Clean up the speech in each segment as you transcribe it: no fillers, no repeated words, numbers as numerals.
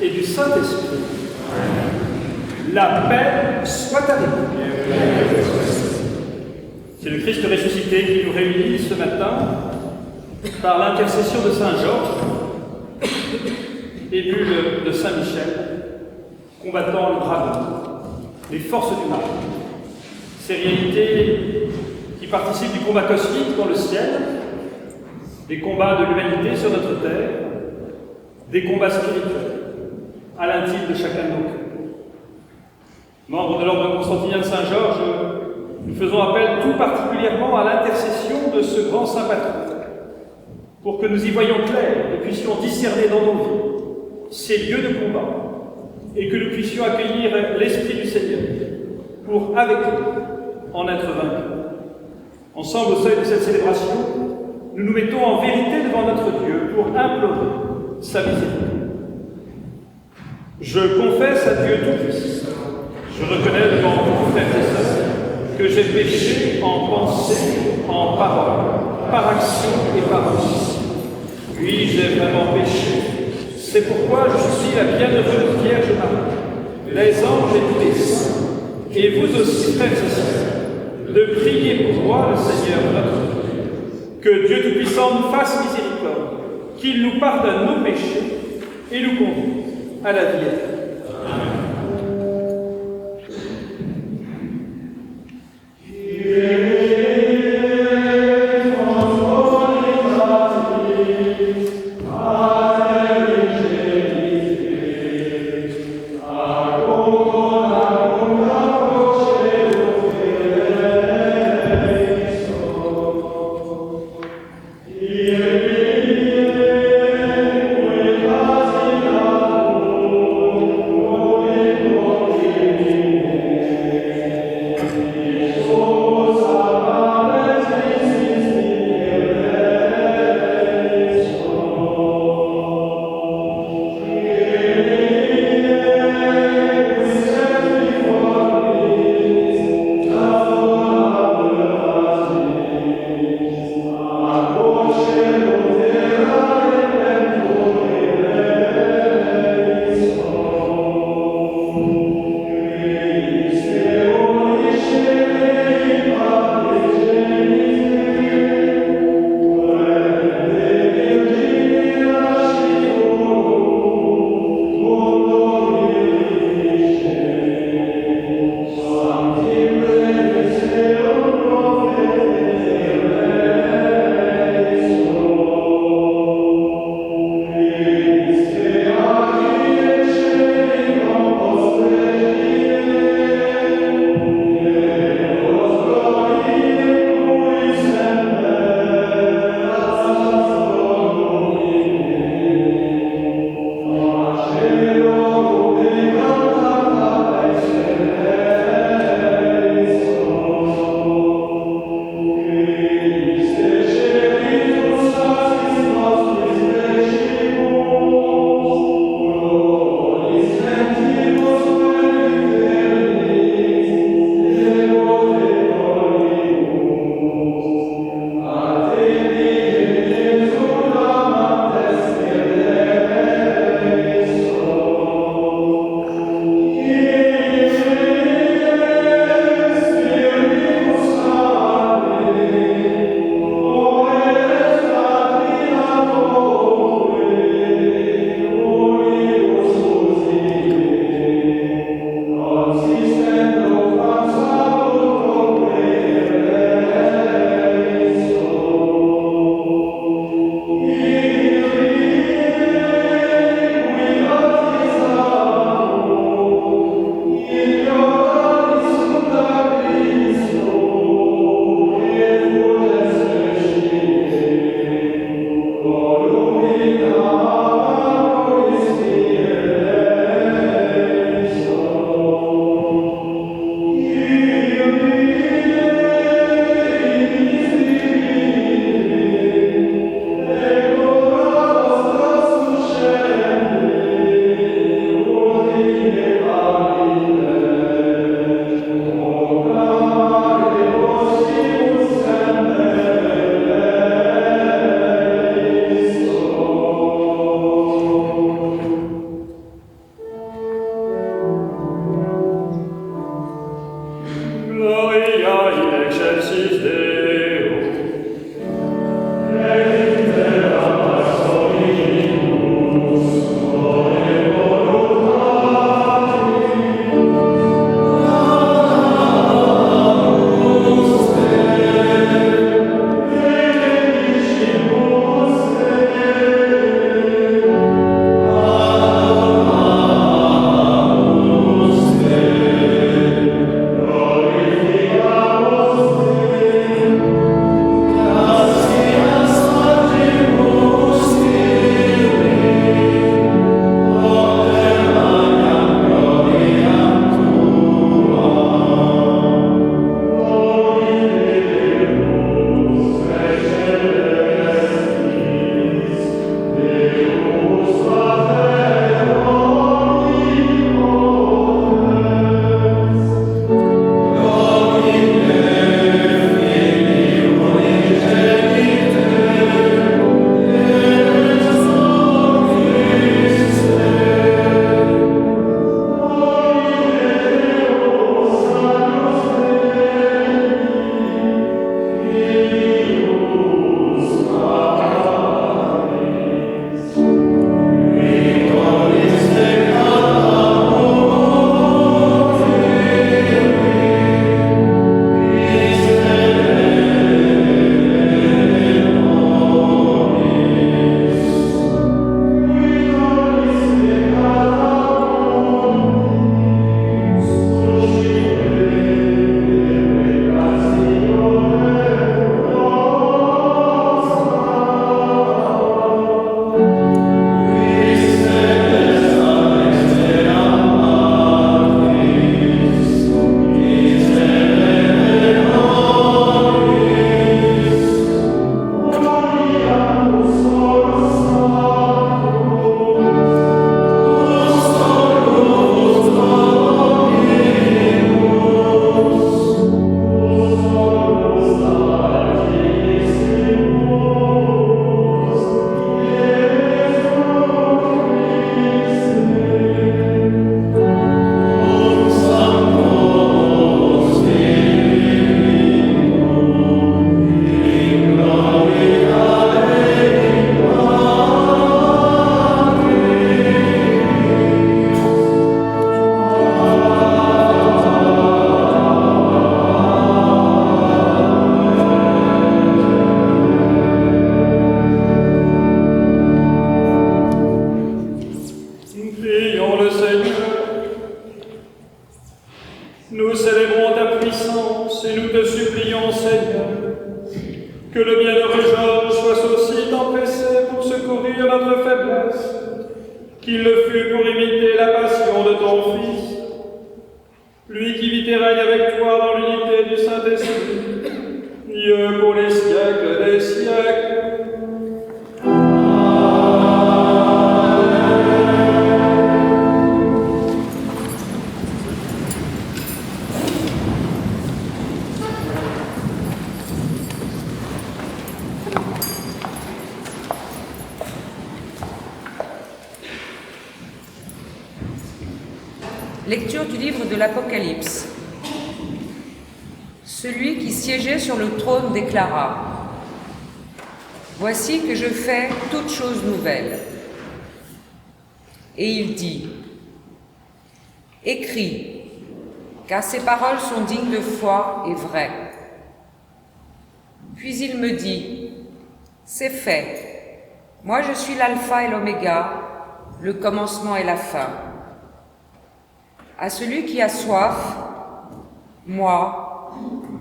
et du Saint-Esprit. La paix soit avec vous. C'est le Christ ressuscité qui nous réunit ce matin par l'intercession de Saint Georges, émule de Saint Michel, combattant le dragon, les forces du mal. Ces réalités qui participent du combat cosmique dans le ciel, des combats de l'humanité sur notre terre, des combats spirituels à l'intime de chacun de nos cœurs. Membres de l'ordre constantinien de Saint-Georges, nous faisons appel tout particulièrement à l'intercession de ce grand saint patron, pour que nous y voyions clair et puissions discerner dans nos vies ces lieux de combat, et que nous puissions accueillir l'Esprit du Seigneur, pour, avec lui, en être vaincus. Ensemble, au seuil de cette célébration, nous nous mettons en vérité devant notre Dieu pour implorer sa miséricorde. Je confesse à Dieu Tout-Puissant, je reconnais devant vous, frères et sœurs, que j'ai péché en pensée, en parole, par action et par omissio. Oui, j'ai vraiment péché. C'est pourquoi je suis la bienheureuse Vierge Marie, les anges et tous les saints, et vous aussi, frères et sœurs, de prier pour moi, le Seigneur notre Dieu. Que Dieu Tout-Puissant nous fasse miséricorde, qu'il nous pardonne nos péchés et nous conduise à la vie éternelle. Prions le Seigneur. Nous célébrons ta puissance et nous te supplions, Seigneur, que le bienheureux Georges soit aussi empressé pour secourir notre faiblesse, qu'il le fut pour imiter la passion de ton Fils, lui qui vit et règne avec toi dans l'unité du Saint-Esprit, Dieu pour les siècles des siècles. Lecture du livre de l'Apocalypse. Celui qui siégeait sur le trône déclara : « Voici que je fais toutes choses nouvelles. » Et il dit : « Écris, car ces paroles sont dignes de foi et vraies. » Puis il me dit : « C'est fait. Moi je suis l'alpha et l'oméga, le commencement et la fin. À celui qui a soif, moi,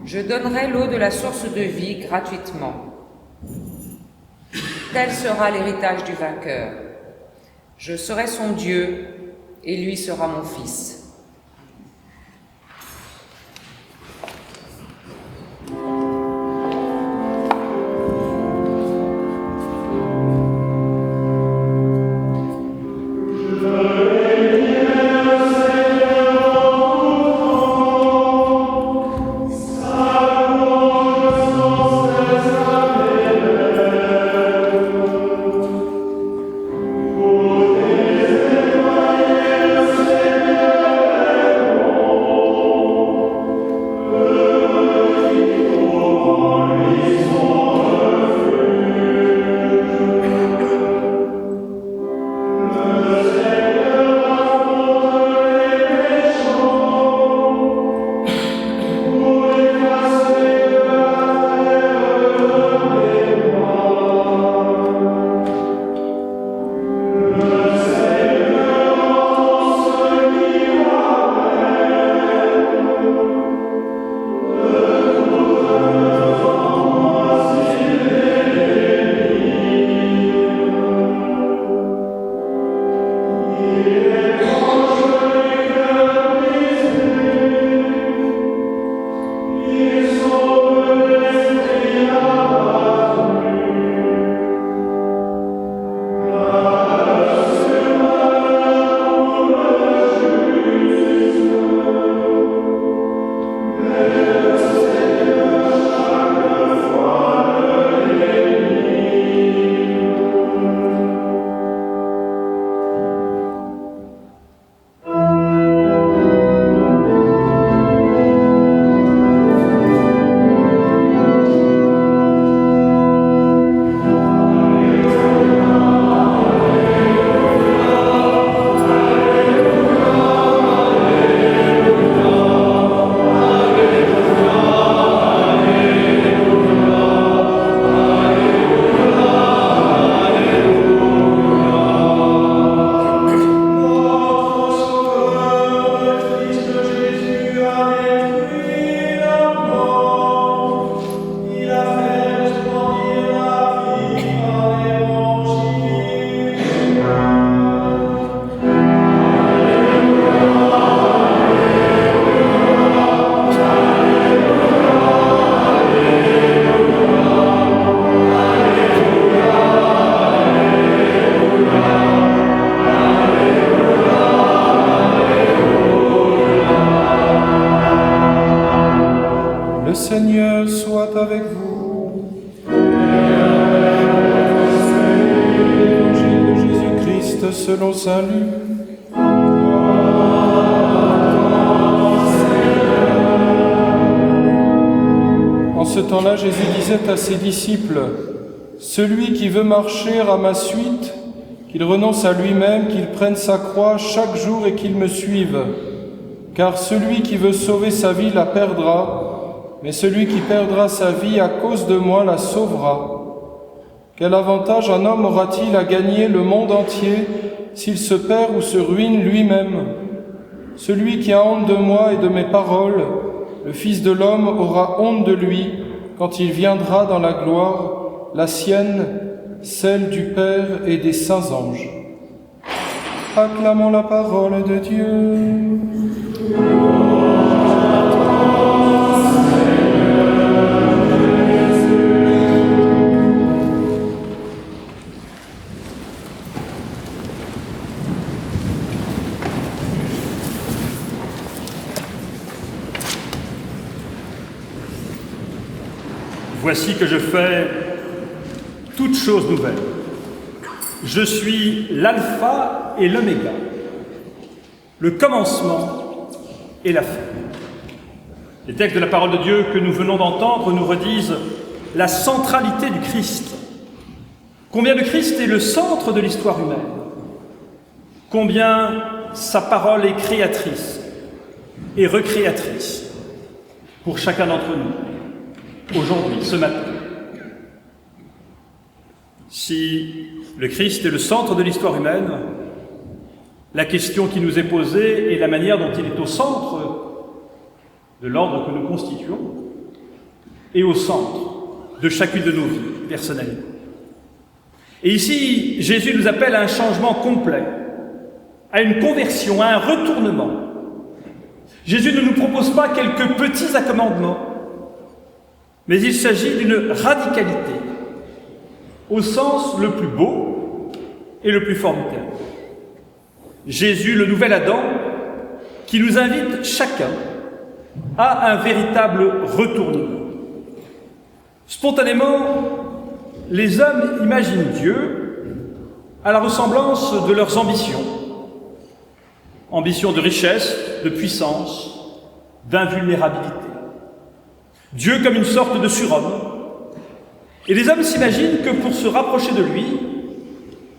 je donnerai l'eau de la source de vie gratuitement. Tel sera l'héritage du vainqueur. Je serai son Dieu et lui sera mon fils. Seigneur soit avec vous. Évangile de Jésus-Christ selon saint Luc. En ce temps-là, Jésus disait à ses disciples : « Celui qui veut marcher à ma suite, qu'il renonce à lui-même, qu'il prenne sa croix chaque jour et qu'il me suive. Car celui qui veut sauver sa vie la perdra, mais celui qui perdra sa vie à cause de moi la sauvera. Quel avantage un homme aura-t-il à gagner le monde entier s'il se perd ou se ruine lui-même. Celui qui a honte de moi et de mes paroles, le Fils de l'homme aura honte de lui quand il viendra dans la gloire, la sienne, celle du Père et des saints anges. Acclamons la parole de Dieu. Voici que je fais toutes choses nouvelles. Je suis l'alpha et l'oméga, le commencement et la fin. Les textes de la parole de Dieu que nous venons d'entendre nous redisent la centralité du Christ. Combien le Christ est le centre de l'histoire humaine. Combien sa parole est créatrice et recréatrice pour chacun d'entre nous, aujourd'hui, ce matin. Si le Christ est le centre de l'histoire humaine, la question qui nous est posée est la manière dont il est au centre de l'ordre que nous constituons et au centre de chacune de nos vies personnelles. Et ici, Jésus nous appelle à un changement complet, à une conversion, à un retournement. Jésus ne nous propose pas quelques petits accommodements, mais il s'agit d'une radicalité, au sens le plus beau et le plus formidable. Jésus, le nouvel Adam, qui nous invite chacun à un véritable retournement. Spontanément, les hommes imaginent Dieu à la ressemblance de leurs ambitions. Ambitions de richesse, de puissance, d'invulnérabilité. Dieu comme une sorte de surhomme. Et les hommes s'imaginent que pour se rapprocher de lui,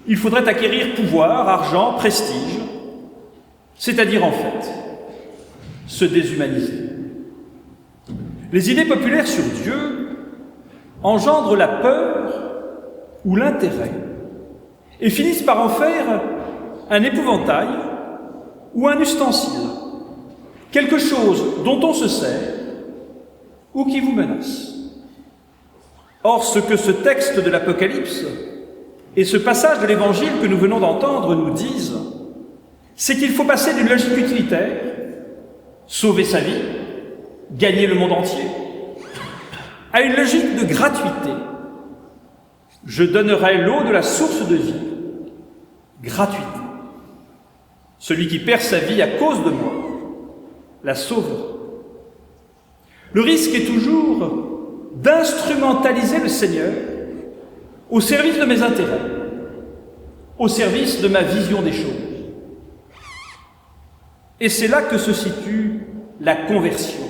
il faudrait acquérir pouvoir, argent, prestige, c'est-à-dire en fait, se déshumaniser. Les idées populaires sur Dieu engendrent la peur ou l'intérêt et finissent par en faire un épouvantail ou un ustensile, quelque chose dont on se sert ou qui vous menace. Or, ce que ce texte de l'Apocalypse et ce passage de l'Évangile que nous venons d'entendre nous disent, c'est qu'il faut passer d'une logique utilitaire, sauver sa vie, gagner le monde entier, à une logique de gratuité. Je donnerai l'eau de la source de vie, gratuite. Celui qui perd sa vie à cause de moi, la sauvera. Le risque est toujours d'instrumentaliser le Seigneur au service de mes intérêts, au service de ma vision des choses. Et c'est là que se situe la conversion.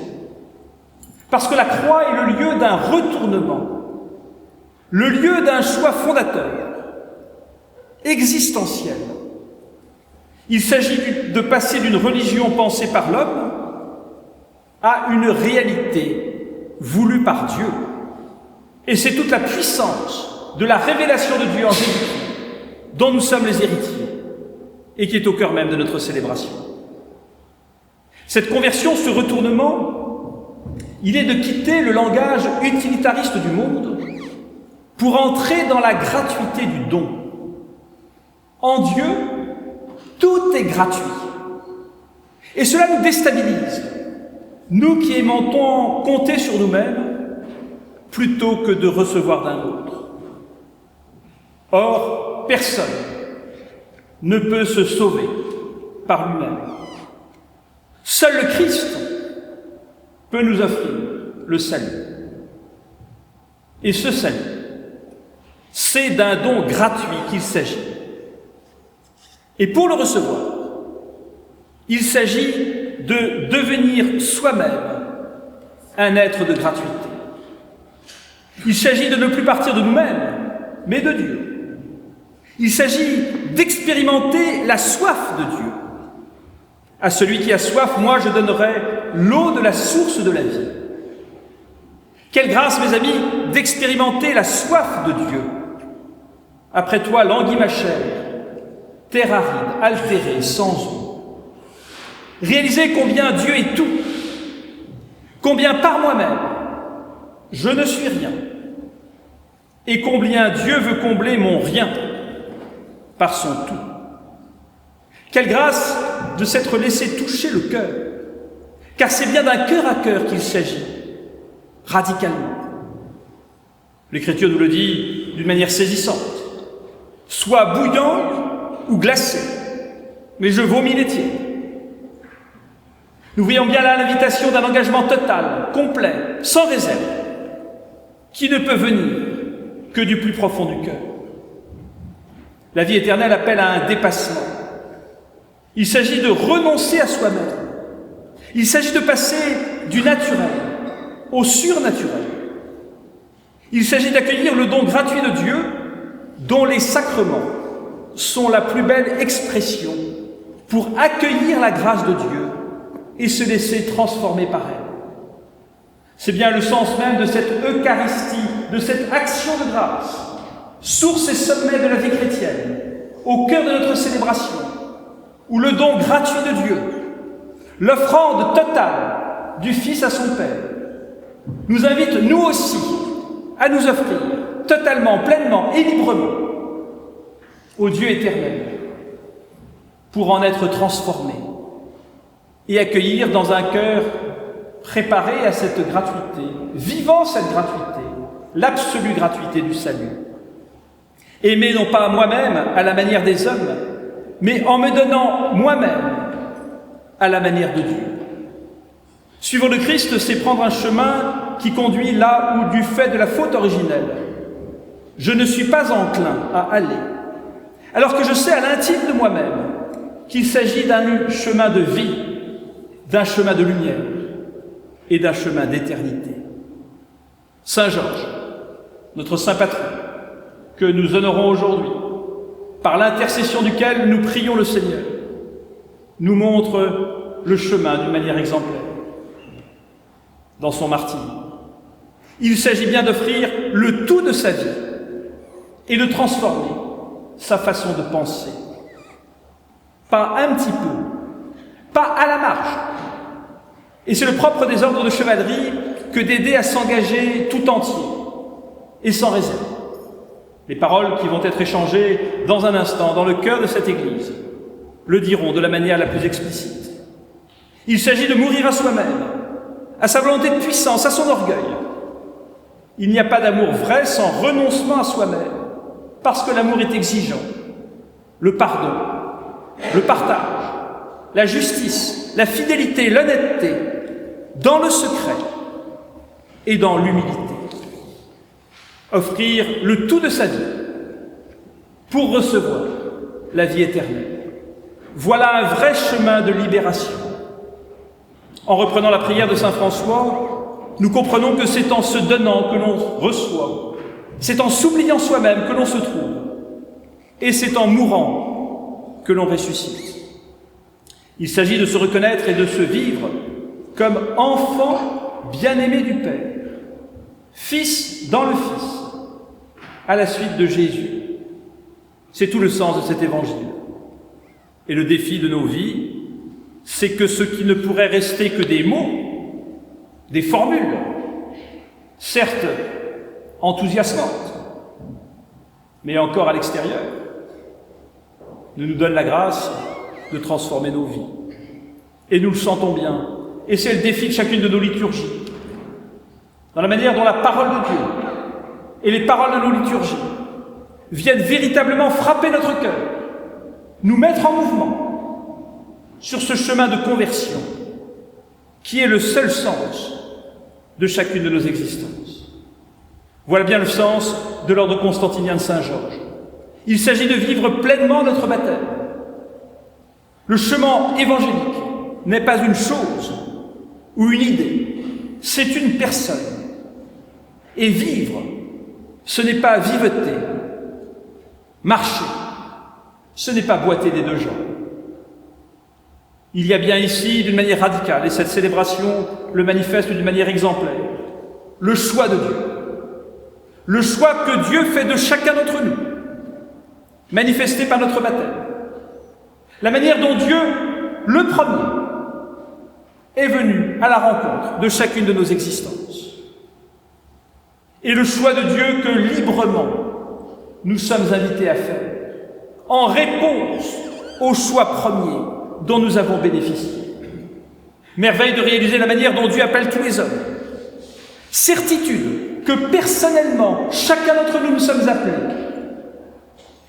Parce que la croix est le lieu d'un retournement, le lieu d'un choix fondateur, existentiel. Il s'agit de passer d'une religion pensée par l'homme à une réalité voulue par Dieu. Et c'est toute la puissance de la révélation de Dieu en Jésus-Christ dont nous sommes les héritiers et qui est au cœur même de notre célébration. Cette conversion, ce retournement, il est de quitter le langage utilitariste du monde pour entrer dans la gratuité du don. En Dieu, tout est gratuit. Et cela nous déstabilise, nous qui aimons compter sur nous-mêmes plutôt que de recevoir d'un autre. Or, personne ne peut se sauver par lui-même. Seul le Christ peut nous offrir le salut. Et ce salut, c'est d'un don gratuit qu'il s'agit. Et pour le recevoir, il s'agit de devenir soi-même un être de gratuité. Il s'agit de ne plus partir de nous-mêmes, mais de Dieu. Il s'agit d'expérimenter la soif de Dieu. À celui qui a soif, moi je donnerai l'eau de la source de la vie. Quelle grâce, mes amis, d'expérimenter la soif de Dieu. Après toi, languit ma chair, terre aride, altérée, sans eau. Réaliser combien Dieu est tout, combien par moi-même, je ne suis rien, et combien Dieu veut combler mon rien par son tout. Quelle grâce de s'être laissé toucher le cœur, car c'est bien d'un cœur à cœur qu'il s'agit, radicalement. L'Écriture nous le dit d'une manière saisissante. Soit bouillant ou glacé, mais je vomis les tiens. Nous voyons bien là l'invitation d'un engagement total, complet, sans réserve, qui ne peut venir que du plus profond du cœur. La vie éternelle appelle à un dépassement. Il s'agit de renoncer à soi-même. Il s'agit de passer du naturel au surnaturel. Il s'agit d'accueillir le don gratuit de Dieu, dont les sacrements sont la plus belle expression pour accueillir la grâce de Dieu et se laisser transformer par elle. C'est bien le sens même de cette Eucharistie, de cette action de grâce, source et sommet de la vie chrétienne, au cœur de notre célébration, où le don gratuit de Dieu, l'offrande totale du Fils à son Père, nous invite nous aussi à nous offrir totalement, pleinement et librement au Dieu éternel pour en être transformés et accueillir dans un cœur préparé à cette gratuité, vivant cette gratuité, l'absolue gratuité du salut. Aimer non pas moi-même à la manière des hommes, mais en me donnant moi-même à la manière de Dieu. Suivre le Christ, c'est prendre un chemin qui conduit là où, du fait de la faute originelle, je ne suis pas enclin à aller, alors que je sais à l'intime de moi-même qu'il s'agit d'un chemin de vie, d'un chemin de lumière et d'un chemin d'éternité. Saint Georges, notre saint patron, que nous honorons aujourd'hui, par l'intercession duquel nous prions le Seigneur, nous montre le chemin d'une manière exemplaire. Dans son martyre, il s'agit bien d'offrir le tout de sa vie et de transformer sa façon de penser. Pas un petit peu, pas à la marge. Et c'est le propre des ordres de chevalerie que d'aider à s'engager tout entier et sans réserve. Les paroles qui vont être échangées dans un instant dans le cœur de cette Église le diront de la manière la plus explicite. Il s'agit de mourir à soi-même, à sa volonté de puissance, à son orgueil. Il n'y a pas d'amour vrai sans renoncement à soi-même, parce que l'amour est exigeant. Le pardon, le partage, la justice, la fidélité, l'honnêteté, dans le secret et dans l'humilité. Offrir le tout de sa vie pour recevoir la vie éternelle. Voilà un vrai chemin de libération. En reprenant la prière de saint François, nous comprenons que c'est en se donnant que l'on reçoit, c'est en s'oubliant soi-même que l'on se trouve, et c'est en mourant que l'on ressuscite. Il s'agit de se reconnaître et de se vivre comme enfant bien-aimé du Père, fils dans le Fils, à la suite de Jésus. C'est tout le sens de cet évangile. Et le défi de nos vies, c'est que ce qui ne pourrait rester que des mots, des formules, certes enthousiasmantes, mais encore à l'extérieur, ne nous donne la grâce de transformer nos vies. Et nous le sentons bien. Et c'est le défi de chacune de nos liturgies. Dans la manière dont la parole de Dieu et les paroles de nos liturgies viennent véritablement frapper notre cœur, nous mettre en mouvement sur ce chemin de conversion qui est le seul sens de chacune de nos existences. Voilà bien le sens de l'ordre constantinien de Saint Georges. Il s'agit de vivre pleinement notre baptême. Le chemin évangélique n'est pas une chose ou une idée, c'est une personne. Et vivre, ce n'est pas viveter. Marcher, ce n'est pas boiter des deux jambes. Il y a bien ici, d'une manière radicale, et cette célébration le manifeste d'une manière exemplaire, le choix de Dieu. Le choix que Dieu fait de chacun d'entre nous, manifesté par notre baptême. La manière dont Dieu, le premier, est venu à la rencontre de chacune de nos existences. Et le choix de Dieu que librement nous sommes invités à faire, en réponse au choix premier dont nous avons bénéficié. Merveille de réaliser la manière dont Dieu appelle tous les hommes. Certitude que personnellement, chacun d'entre nous sommes appelés.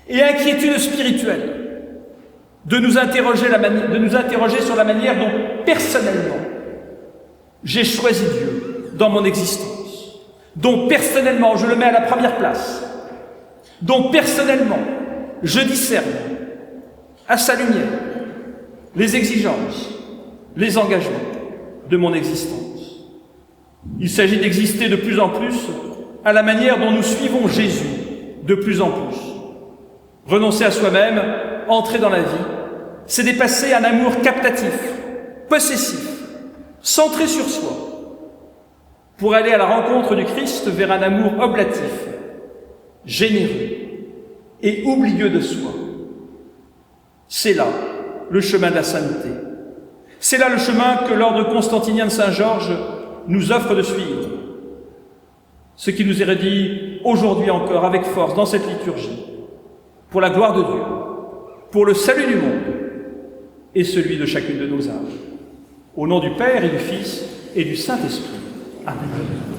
Et inquiétude spirituelle de nous interroger sur la manière dont personnellement j'ai choisi Dieu dans mon existence, dont personnellement je le mets à la première place, dont personnellement je discerne à sa lumière les exigences, les engagements de mon existence. Il s'agit d'exister de plus en plus à la manière dont nous suivons Jésus de plus en plus. Renoncer à soi-même, entrer dans la vie, c'est dépasser un amour captatif, possessif, centré sur soi, pour aller à la rencontre du Christ vers un amour oblatif, généreux et oublieux de soi. C'est là le chemin de la sainteté. C'est là le chemin que l'ordre constantinien de Saint-Georges nous offre de suivre. Ce qui nous est dit aujourd'hui encore avec force dans cette liturgie, pour la gloire de Dieu, pour le salut du monde et celui de chacune de nos âmes. Au nom du Père et du Fils et du Saint-Esprit. Amen.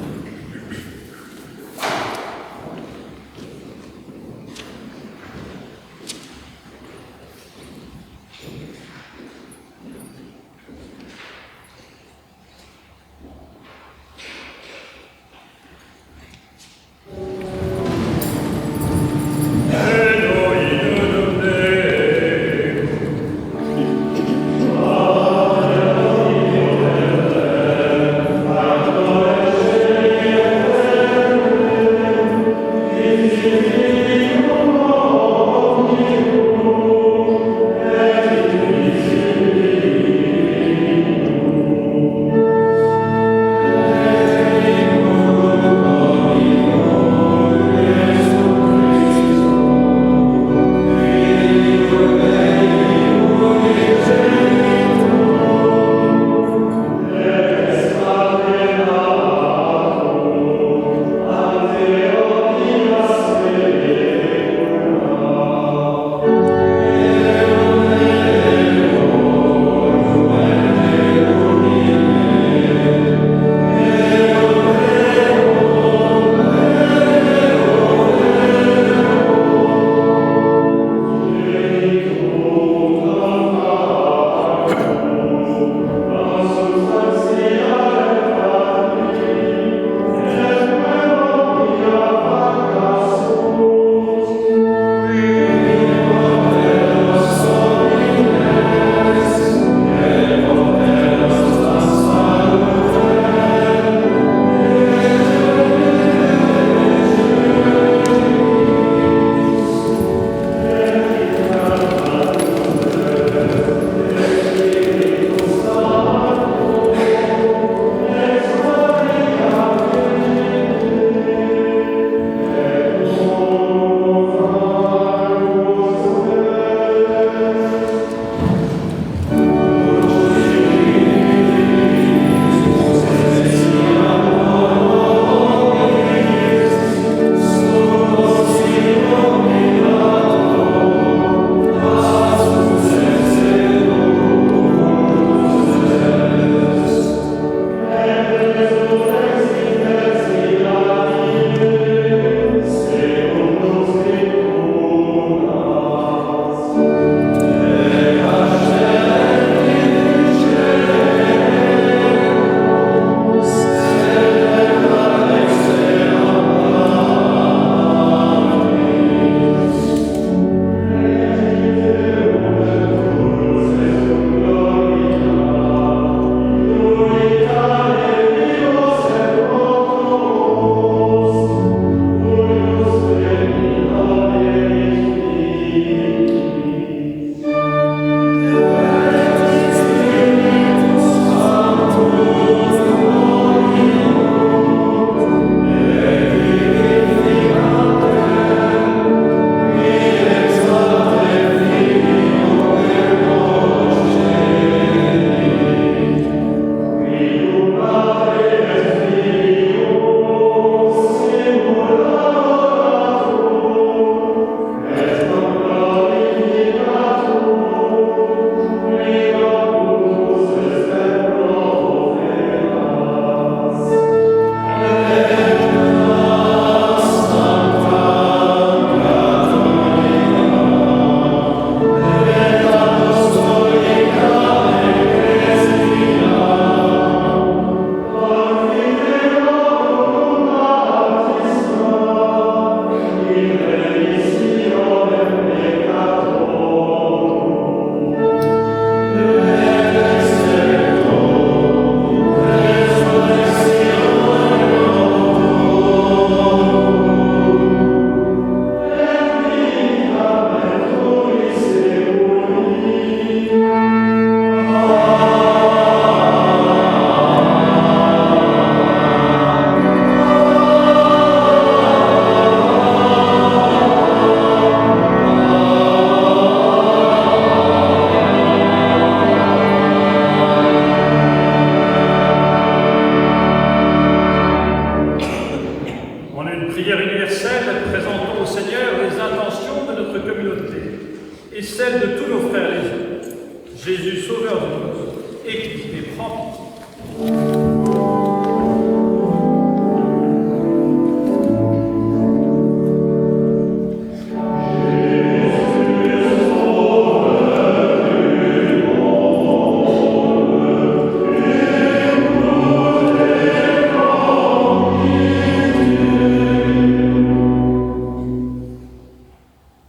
heureuse. Écoute et prends pitié.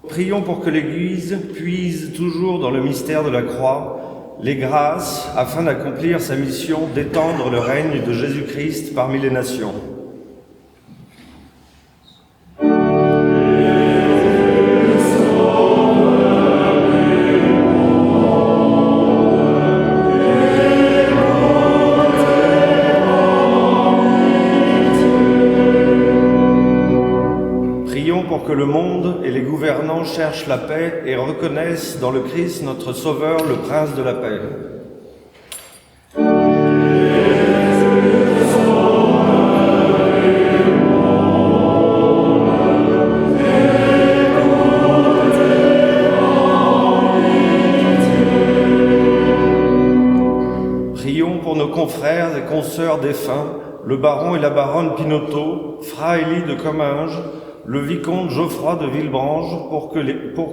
Prions pour que l'Église puise toujours dans le mystère de la croix les grâces afin d'accomplir sa mission d'étendre le règne de Jésus-Christ parmi les nations. Prions pour que le monde et les gouvernants cherchent la paix et reconnaissent dans le Christ notre Sauveur, le Prince de la paix. Prions pour nos confrères et consoeurs défunts, le baron et la baronne Pinotto, Fra Élie de Comminges, le vicomte Geoffroy de Villebranche, pour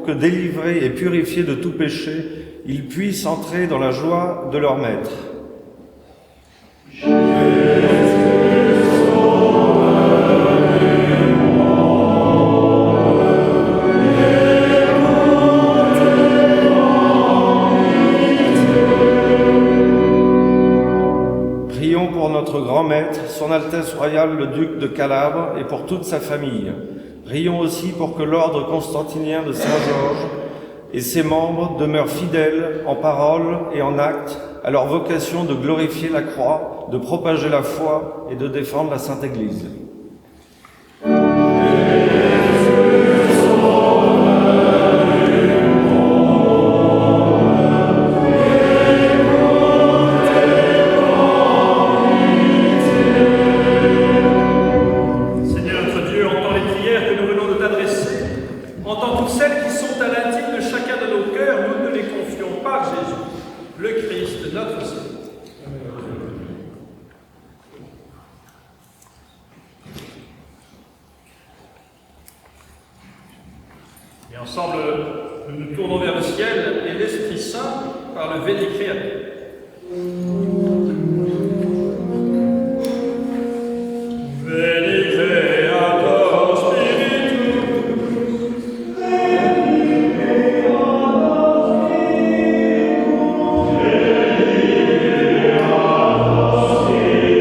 que délivrés et purifiés de tout péché, ils puissent entrer dans la joie de leur maître. Prions pour notre grand maître, son Altesse royale le duc de Calabre, et pour toute sa famille. Prions aussi pour que l'ordre constantinien de Saint-Georges et ses membres demeurent fidèles en parole et en acte à leur vocation de glorifier la croix, de propager la foi et de défendre la Sainte Église. Et ensemble, nous nous tournons vers le ciel et l'Esprit Saint par le Veni Creator. Veni Creator Spiritus, Veni Creator Spiritus,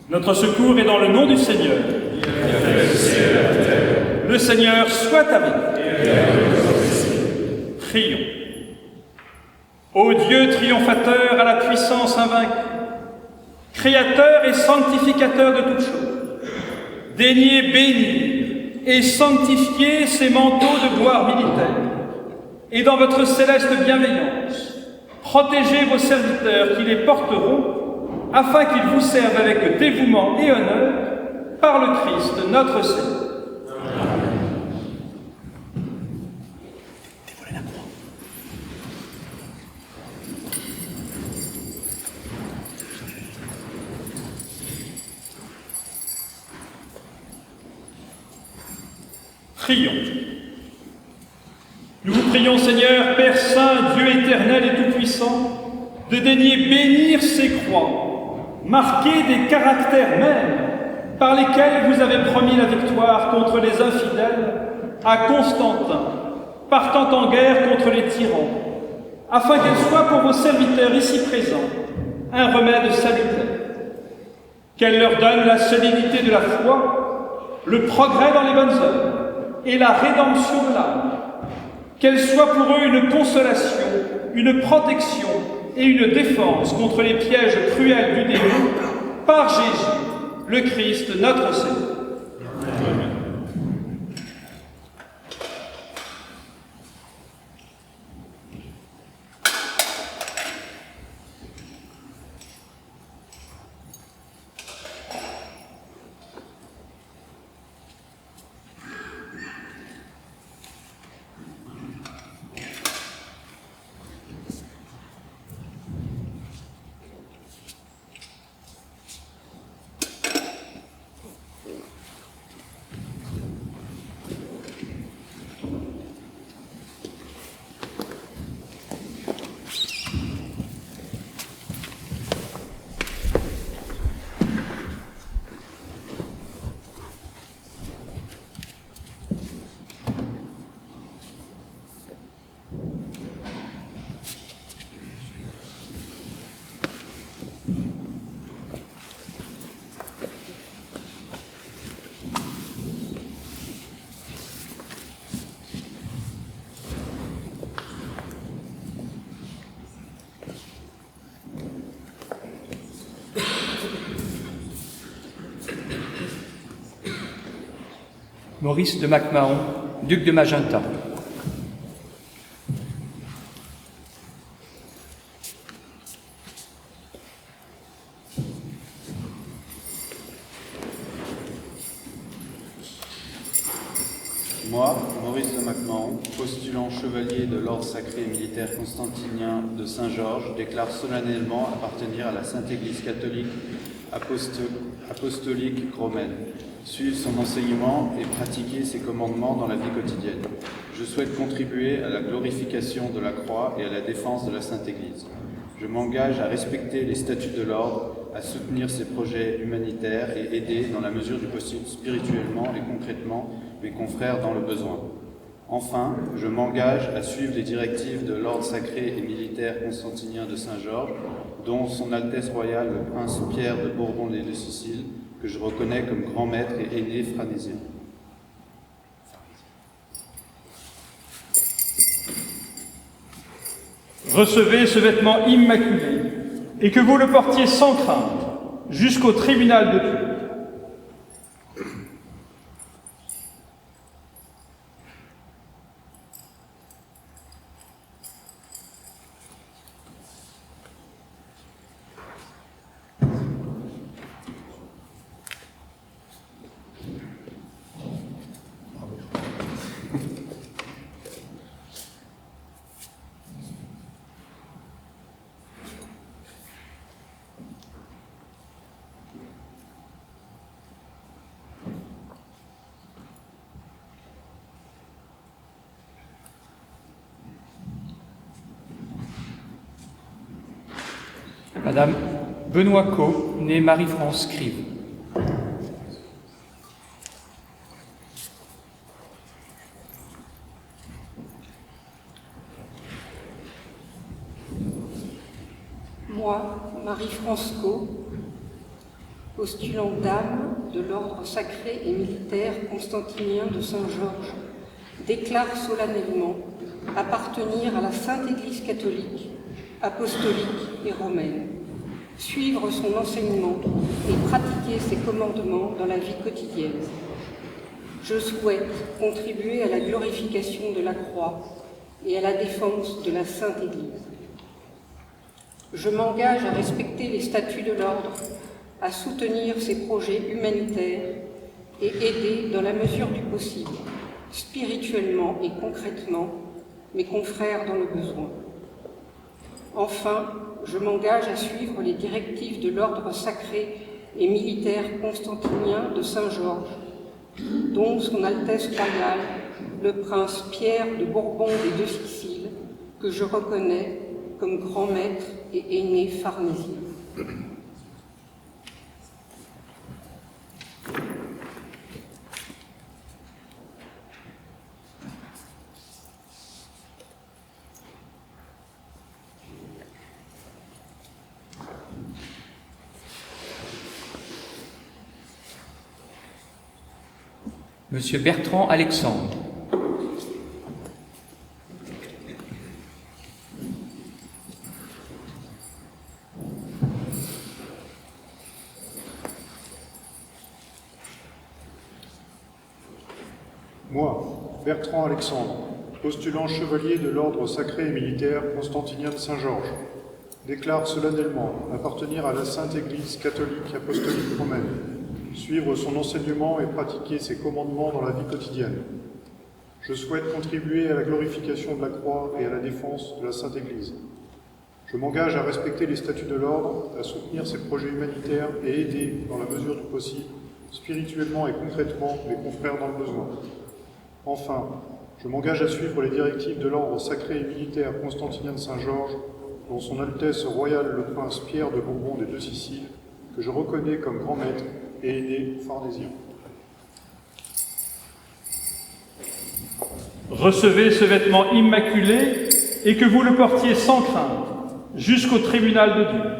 Notre secours est dans le nom du Seigneur. Le Seigneur soit avec nous. Prions. Ô Dieu triomphateur à la puissance invaincue, Créateur et sanctificateur de toutes choses, daignez bénir et sanctifier ces manteaux de gloire militaire, et dans votre céleste bienveillance, protégez vos serviteurs qui les porteront, afin qu'ils vous servent avec dévouement et honneur, par le Christ notre Seigneur. Prions. Nous vous prions, Seigneur, Père Saint, Dieu éternel et tout-puissant, de daigner bénir ces croix, marquées des caractères mêmes par lesquels vous avez promis la victoire contre les infidèles à Constantin, partant en guerre contre les tyrans, afin qu'elles soient pour vos serviteurs ici présents un remède salutaire. Qu'elle leur donne la solidité de la foi, le progrès dans les bonnes œuvres, et la rédemption de l'âme, qu'elle soit pour eux une consolation, une protection et une défense contre les pièges cruels du démon, par Jésus, le Christ, notre Seigneur. Amen. Maurice de MacMahon, duc de Magenta. Moi, Maurice de MacMahon, postulant chevalier de l'ordre sacré et militaire constantinien de Saint-Georges, déclare solennellement appartenir à la Sainte Église catholique apostolique romaine, suivre son enseignement et pratiquer ses commandements dans la vie quotidienne. Je souhaite contribuer à la glorification de la croix et à la défense de la Sainte Église. Je m'engage à respecter les statuts de l'ordre, à soutenir ses projets humanitaires et aider, dans la mesure du possible, spirituellement et concrètement, mes confrères dans le besoin. Enfin, je m'engage à suivre les directives de l'ordre sacré et militaire constantinien de Saint-Georges, dont Son Altesse Royale le Prince Pierre de Bourbon et de Sicile, que je reconnais comme grand maître et aîné phranésien. Recevez ce vêtement immaculé, et que vous le portiez sans crainte jusqu'au tribunal de Dieu. Madame Benoît Caux, née Marie-France Crive. Moi, Marie-France Caux, postulant dame de l'ordre sacré et militaire constantinien de Saint-Georges, déclare solennellement appartenir à la Sainte Église catholique, apostolique et romaine, suivre son enseignement et pratiquer ses commandements dans la vie quotidienne. Je souhaite contribuer à la glorification de la croix et à la défense de la Sainte Église. Je m'engage à respecter les statuts de l'ordre, à soutenir ses projets humanitaires et aider dans la mesure du possible, spirituellement et concrètement, mes confrères dans le besoin. Enfin, je m'engage à suivre les directives de l'ordre sacré et militaire constantinien de Saint-Georges, dont Son Altesse Royale, le prince Pierre de Bourbon des Deux Siciles, que je reconnais comme grand maître et aîné pharnésien. Monsieur Bertrand Alexandre. Moi, Bertrand Alexandre, postulant chevalier de l'ordre sacré et militaire constantinien de Saint-Georges, déclare solennellement appartenir à la Sainte Église catholique apostolique romaine, suivre son enseignement et pratiquer ses commandements dans la vie quotidienne. Je souhaite contribuer à la glorification de la croix et à la défense de la Sainte Église. Je m'engage à respecter les statuts de l'ordre, à soutenir ses projets humanitaires et aider, dans la mesure du possible, spirituellement et concrètement, mes confrères dans le besoin. Enfin, je m'engage à suivre les directives de l'ordre sacré et militaire constantinien de Saint-Georges, dont Son Altesse Royale le prince Pierre de Bourbon des Deux Siciles, que je reconnais comme grand maître et aîné pharnésien. Recevez ce vêtement immaculé et que vous le portiez sans crainte jusqu'au tribunal de Dieu.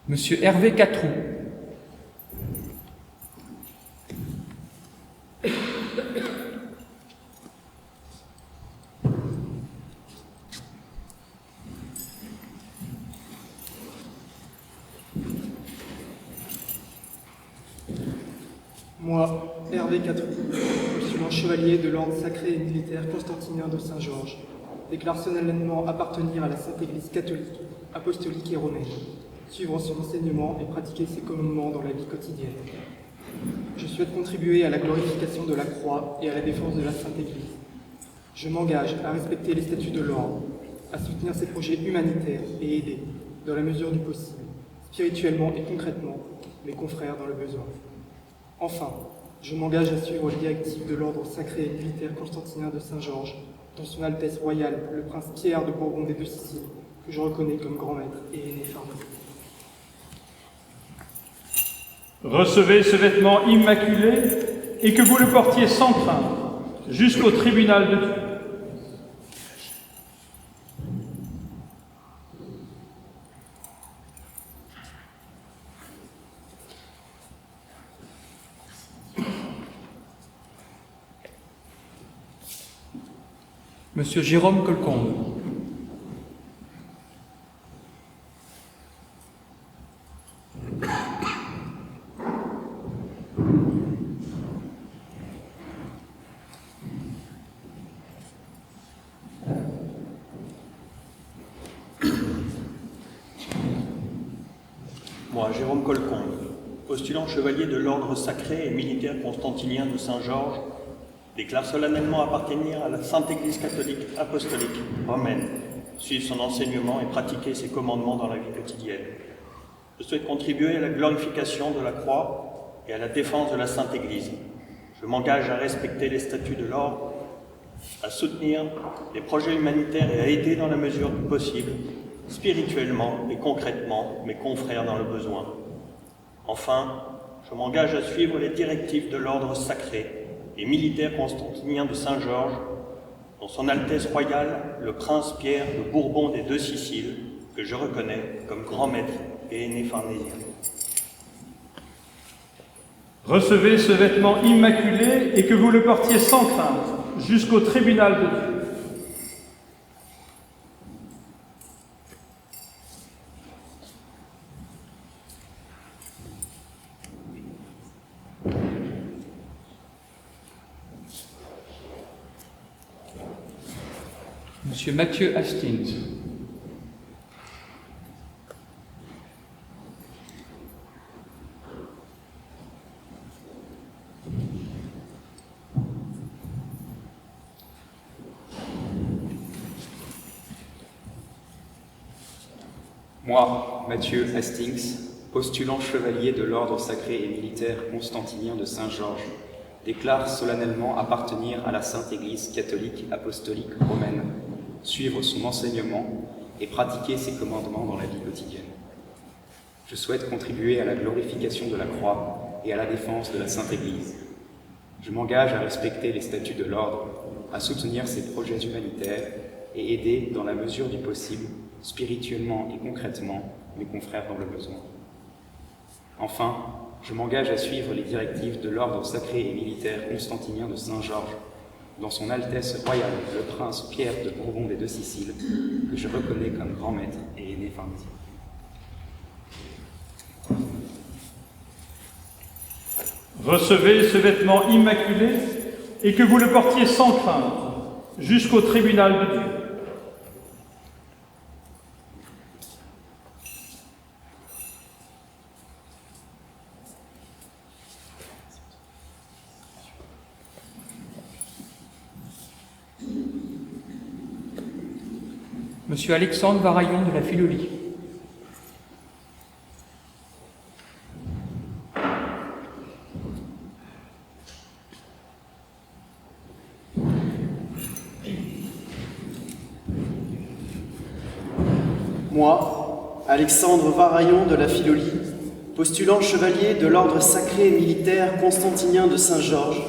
Monsieur Hervé Catroux. Moi, Hervé Catroux, postulant chevalier de l'ordre sacré et militaire constantinien de Saint-Georges, déclare solennellement appartenir à la Sainte Église catholique, apostolique et romaine, suivre son enseignement et pratiquer ses commandements dans la vie quotidienne. Je souhaite contribuer à la glorification de la croix et à la défense de la Sainte Église. Je m'engage à respecter les statuts de l'ordre, à soutenir ses projets humanitaires et aider, dans la mesure du possible, spirituellement et concrètement, mes confrères dans le besoin. Enfin, je m'engage à suivre les directives de l'ordre sacré et militaire constantinien de Saint-Georges, dont Son Altesse Royale, le prince Pierre de Bourbon des Deux Siciles, que je reconnais comme grand maître et aîné pharnésien. Recevez ce vêtement immaculé et que vous le portiez sans crainte jusqu'au tribunal de Dieu. Monsieur Jérôme Colcombe. Moi, Jérôme Colcombe, postulant chevalier de l'ordre sacré et militaire constantinien de Saint-Georges, déclare solennellement appartenir à la Sainte Église catholique apostolique romaine, suivre son enseignement et pratiquer ses commandements dans la vie quotidienne. Je souhaite contribuer à la glorification de la croix et à la défense de la Sainte Église. Je m'engage à respecter les statuts de l'ordre, à soutenir les projets humanitaires et à aider dans la mesure du possible, spirituellement et concrètement, mes confrères dans le besoin. Enfin, je m'engage à suivre les directives de l'ordre sacré et militaire constantinien de Saint-Georges, dont Son Altesse Royale, le prince Pierre de Bourbon des Deux Siciles, que je reconnais comme grand maître et aîné farnésien. Recevez ce vêtement immaculé et que vous le portiez sans crainte jusqu'au tribunal de Dieu. Monsieur Mathieu Hastings. Moi, Mathieu Hastings, postulant chevalier de l'ordre sacré et militaire constantinien de Saint-Georges, déclare solennellement appartenir à la Sainte Église catholique apostolique romaine, suivre son enseignement et pratiquer ses commandements dans la vie quotidienne. Je souhaite contribuer à la glorification de la croix et à la défense de la Sainte Église. Je m'engage à respecter les statuts de l'ordre, à soutenir ses projets humanitaires et aider, dans la mesure du possible, spirituellement et concrètement, mes confrères dans le besoin. Enfin, je m'engage à suivre les directives de l'ordre sacré et militaire constantinien de Saint-Georges, dont Son Altesse Royale, le prince Pierre de Bourbon des Deux Siciles, que je reconnais comme grand maître et aîné farnésien. Recevez ce vêtement immaculé et que vous le portiez sans crainte jusqu'au tribunal de Dieu. Monsieur Alexandre Varaillon de la Philolie. Moi, Alexandre Varaillon de la Philolie, postulant chevalier de l'ordre sacré et militaire constantinien de Saint-Georges,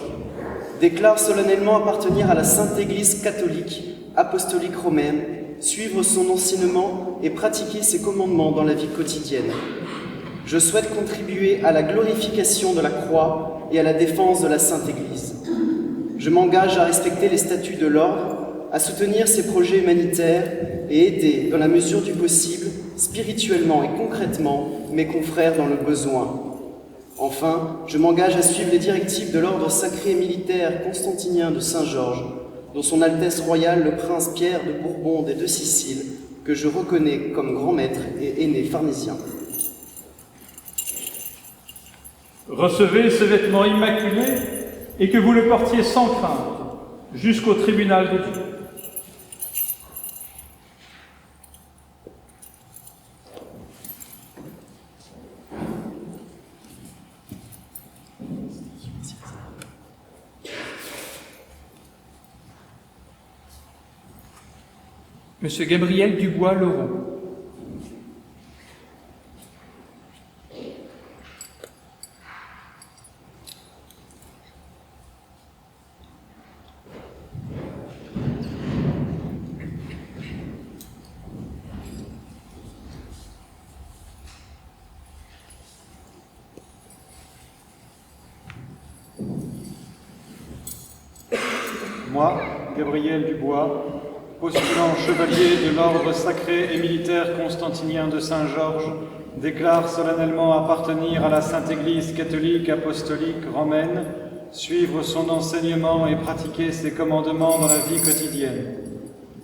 déclare solennellement appartenir à la Sainte Église catholique, apostolique romaine, suivre son enseignement et pratiquer ses commandements dans la vie quotidienne. Je souhaite contribuer à la glorification de la croix et à la défense de la Sainte Église. Je m'engage à respecter les statuts de l'ordre, à soutenir ses projets humanitaires et aider, dans la mesure du possible, spirituellement et concrètement, mes confrères dans le besoin. Enfin, je m'engage à suivre les directives de l'ordre sacré et militaire constantinien de Saint-Georges, dont Son Altesse Royale, le prince Pierre de Bourbon des Deux Siciles, que je reconnais comme grand maître et aîné farnésien. Recevez ce vêtement immaculé et que vous le portiez sans crainte jusqu'au tribunal de Dieu. Monsieur Gabriel Dubois-Leroux. Moi, Gabriel Dubois, postulant chevalier de l'ordre sacré et militaire constantinien de Saint-Georges, déclare solennellement appartenir à la Sainte Église catholique apostolique romaine, suivre son enseignement et pratiquer ses commandements dans la vie quotidienne.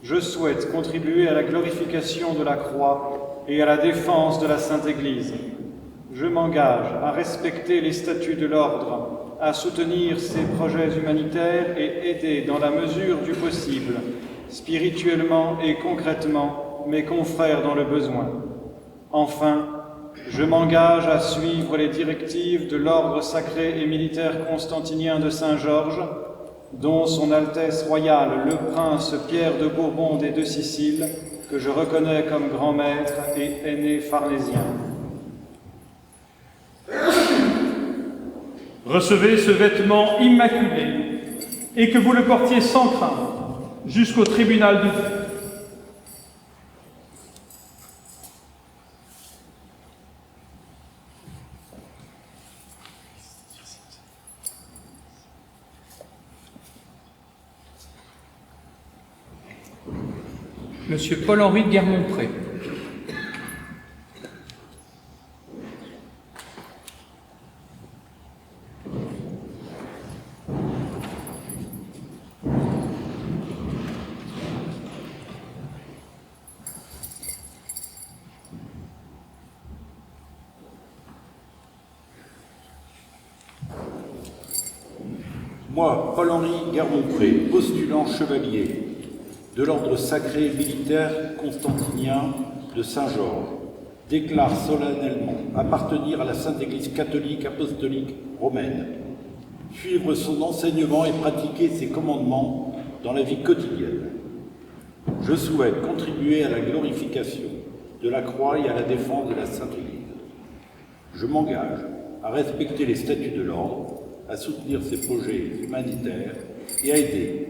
Je souhaite contribuer à la glorification de la croix et à la défense de la Sainte Église. Je m'engage à respecter les statuts de l'ordre, à soutenir ses projets humanitaires et aider dans la mesure du possible, spirituellement et concrètement mes confrères dans le besoin. Enfin, je m'engage à suivre les directives de l'ordre sacré et militaire constantinien de Saint-Georges, dont son Altesse royale le prince Pierre de Bourbon des Deux Siciles, que je reconnais comme grand maître et aîné farnésien. Recevez ce vêtement immaculé et que vous le portiez sans crainte jusqu'au tribunal de Dieu. Monsieur Paul-Henri Guermont-Pré. Moi, Paul-Henri Guermont-Pré, postulant chevalier de l'ordre sacré militaire constantinien de Saint-Georges, déclare solennellement appartenir à la Sainte Église catholique apostolique romaine, suivre son enseignement et pratiquer ses commandements dans la vie quotidienne. Je souhaite contribuer à la glorification de la croix et à la défense de la Sainte Église. Je m'engage à respecter les statuts de l'ordre, à soutenir ses projets humanitaires et à aider,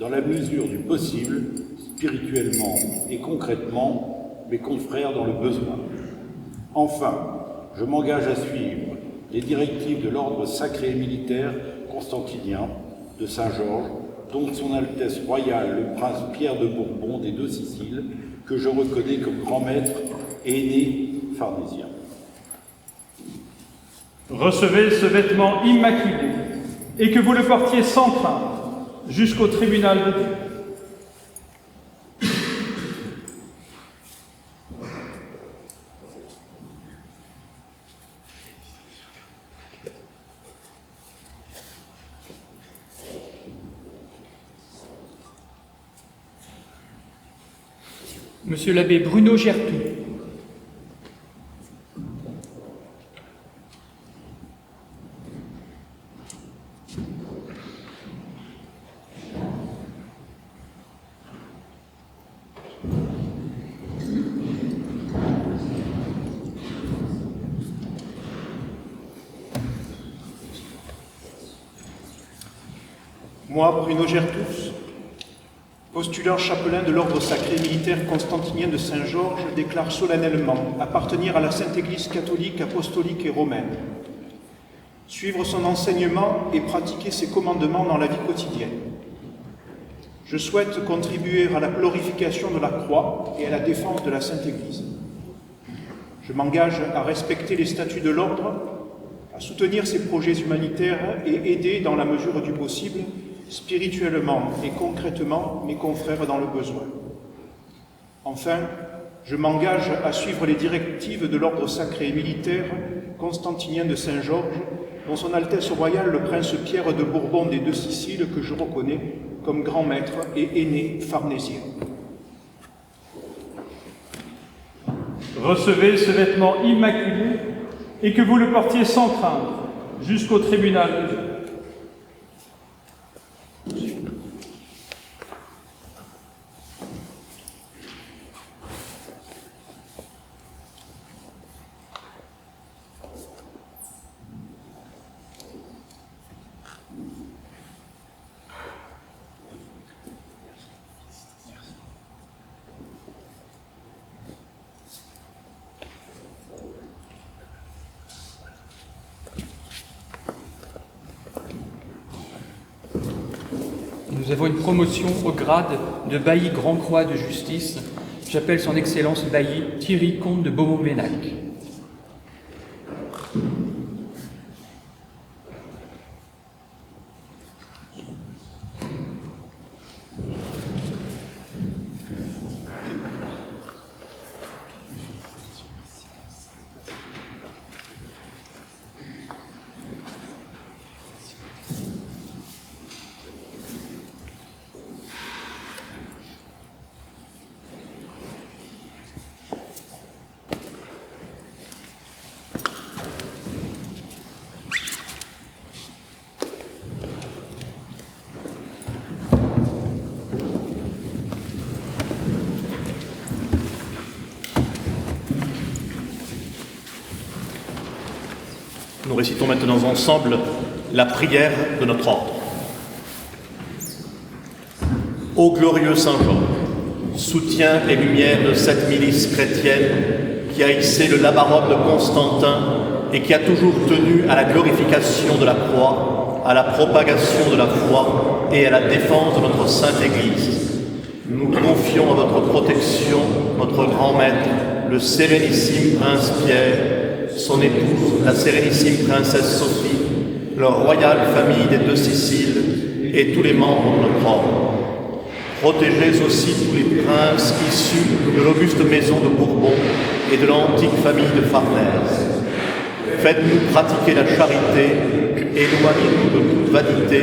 dans la mesure du possible, spirituellement et concrètement, mes confrères dans le besoin. Enfin, je m'engage à suivre les directives de l'ordre sacré et militaire constantinien de Saint-Georges, dont son Altesse royale le prince Pierre de Bourbon des Deux Siciles, que je reconnais comme grand maître et aîné farnésien. Recevez ce vêtement immaculé et que vous le portiez sans crainte jusqu'au tribunal de Dieu. Monsieur l'abbé Bruno Gertout. Moi, Bruno Gertout, postulant chapelain de l'ordre sacré militaire constantinien de Saint-Georges, déclare solennellement appartenir à la Sainte Église catholique, apostolique et romaine, suivre son enseignement et pratiquer ses commandements dans la vie quotidienne. Je souhaite contribuer à la glorification de la croix et à la défense de la Sainte Église. Je m'engage à respecter les statuts de l'ordre, à soutenir ses projets humanitaires et aider, dans la mesure du possible, spirituellement et concrètement mes confrères dans le besoin. Enfin, je m'engage à suivre les directives de l'ordre sacré et militaire constantinien de Saint-Georges, dont son Altesse royale le prince Pierre de Bourbon des Deux Siciles, que je reconnais comme grand maître et aîné farnésien. Recevez ce vêtement immaculé et que vous le portiez sans crainte jusqu'au tribunal de Dieu. Nous avons une promotion au grade de bailli Grand Croix de Justice. J'appelle son Excellence bailli Thierry, comte de Beaumont-Ménac. Nous récitons maintenant ensemble la prière de notre ordre. Ô glorieux Saint Georges, soutien et lumière de cette milice chrétienne qui a hissé le labarum de Constantin et qui a toujours tenu à la glorification de la croix, à la propagation de la foi et à la défense de notre Sainte Église. Nous confions à votre protection notre grand maître, le Sérénissime Prince Pierre, son épouse, la Sérénissime Princesse Sophie, leur royale famille des deux Siciles et tous les membres de notre ordre. Protégez aussi tous les princes issus de l'auguste maison de Bourbon et de l'antique famille de Farnèse. Faites-nous pratiquer la charité, éloignez-nous de toute vanité,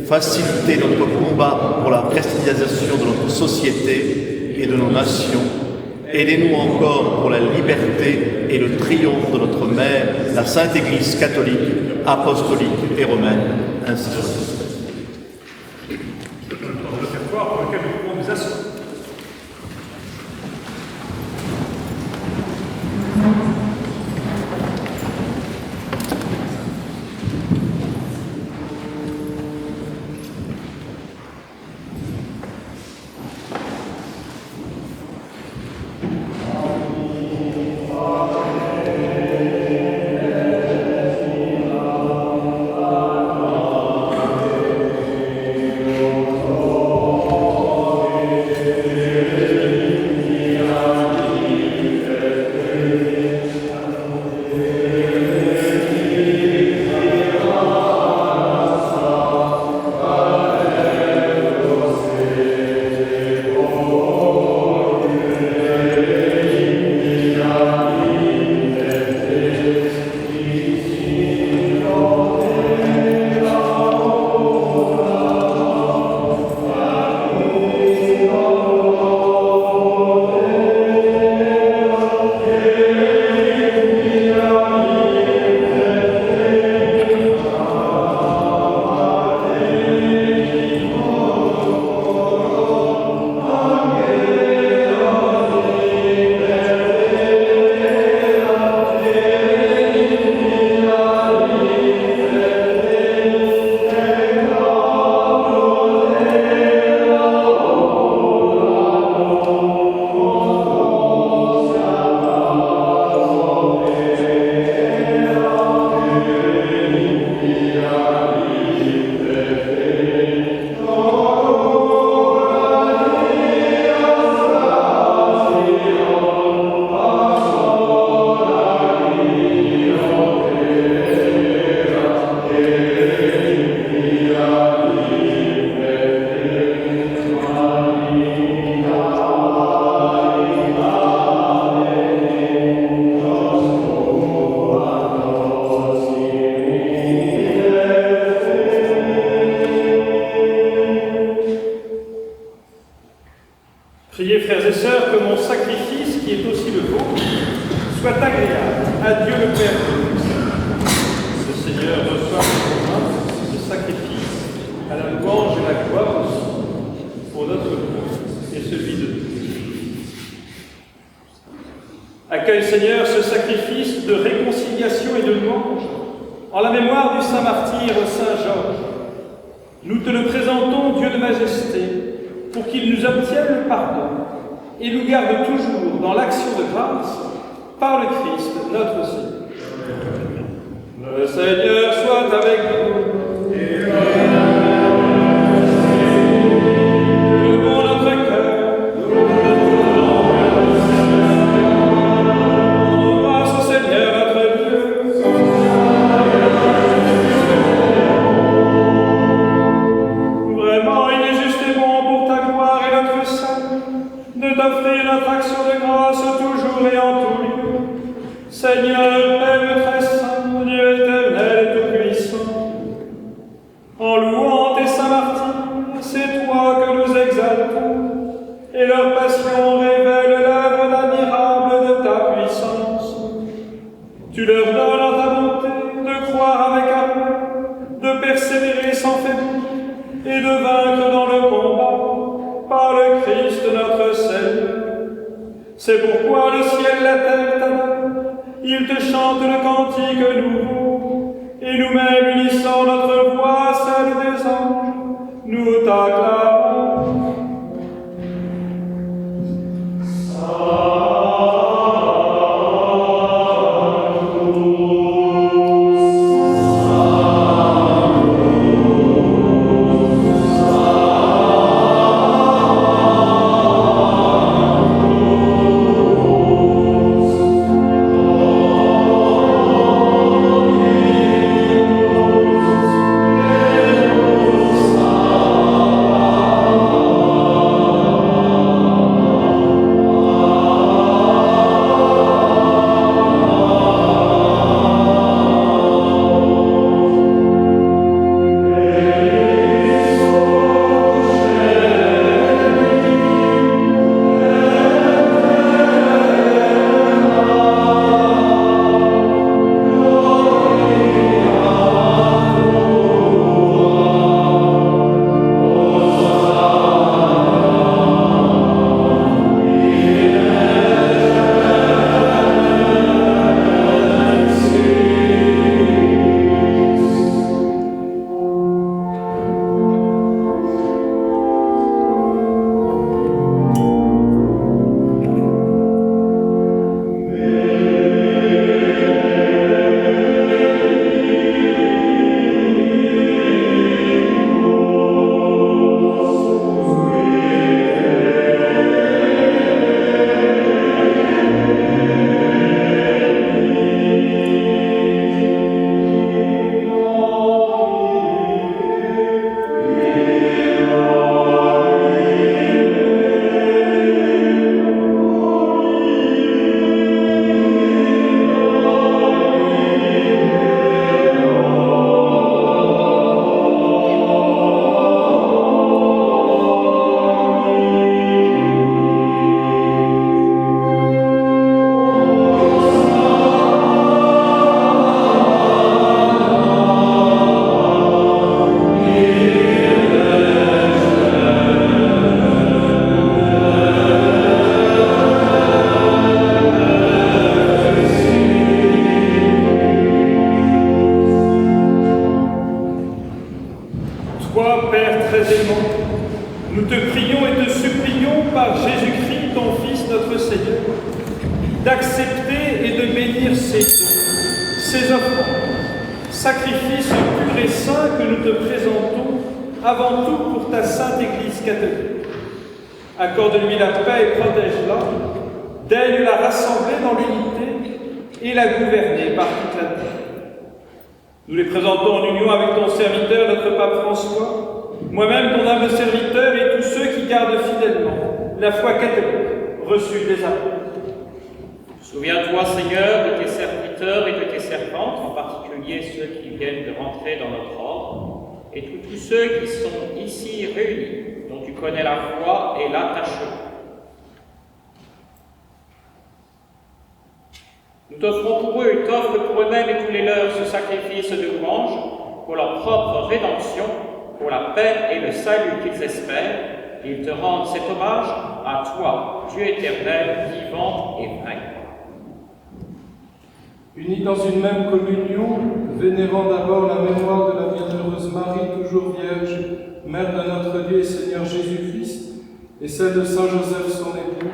facilitez notre combat pour la christianisation de notre société et de nos nations. Aidez-nous encore pour la liberté et le triomphe de notre mère, la Sainte Église catholique, apostolique et romaine, ainsi soit. Le répertoire pour lequel nous pouvons nous asseoir. Priez, frères et sœurs, que mon sacrifice, qui est aussi le vôtre, soit agréable à Dieu le Père. Le Seigneur reçoit ce sacrifice à la louange et la gloire aussi, pour notre bien et celui de Dieu. Accueille, Seigneur, ce sacrifice de réconciliation et de louange en la mémoire du saint martyr Saint Georges. Nous te le présentons, Dieu de majesté, pour qu'il nous obtienne le pardon et nous garde toujours dans l'action de grâce par le Christ, notre Seigneur. Le Seigneur soit avec vous. Et pour notre cœur, grâce au Seigneur notre Dieu. Vraiment, il est juste et bon pour ta gloire et notre salut de t'offrir notre action de grâce toujours et en tout lieu. Seigneur, Père très saint, Dieu éternel et tout-puissant, en louant tes saints martyrs, c'est toi que nous exaltons, et leur passion révèle l'œuvre admirable de ta puissance. Tu leur donnes en ta bonté de croire avec amour, de persévérer sans faiblir, et de vaincre dans le combat par le Christ notre Seigneur. C'est pourquoi le ciel, la terre t'adore, ils te chantent le cantique nouveau. et nous-mêmes unissant notre voix à celle des anges, nous t'acclamons. Toi, Père très aimant, nous te prions et te supplions par Jésus-Christ, ton Fils, notre Seigneur, d'accepter et de bénir ces dons, ces offrandes, sacrifices purs et saints que nous te présentons avant tout pour ta sainte Église catholique. Accorde-lui la paix et protège-la, daigne la rassembler dans l'unité et la gouverner par toute la terre. Nous les présentons en union avec ton serviteur, notre pape François, moi-même ton humble serviteur et tous ceux qui gardent fidèlement la foi catholique reçue des apôtres. Souviens-toi, Seigneur, de tes serviteurs et de tes servantes, en particulier ceux qui viennent de rentrer dans notre ordre, et tous ceux qui sont ici réunis, dont tu connais la foi et l'attachement. Nous t'offrons pour eux et t'offrent pour eux-mêmes et tous les leurs ce sacrifice de louange pour leur propre rédemption, pour la paix et le salut qu'ils espèrent, et ils te rendent cet hommage à toi, Dieu éternel, vivant et vrai. Unis dans une même communion, vénérant d'abord la mémoire de la bienheureuse Marie, toujours vierge, Mère de notre Dieu et Seigneur Jésus-Christ, et celle de Saint Joseph son époux,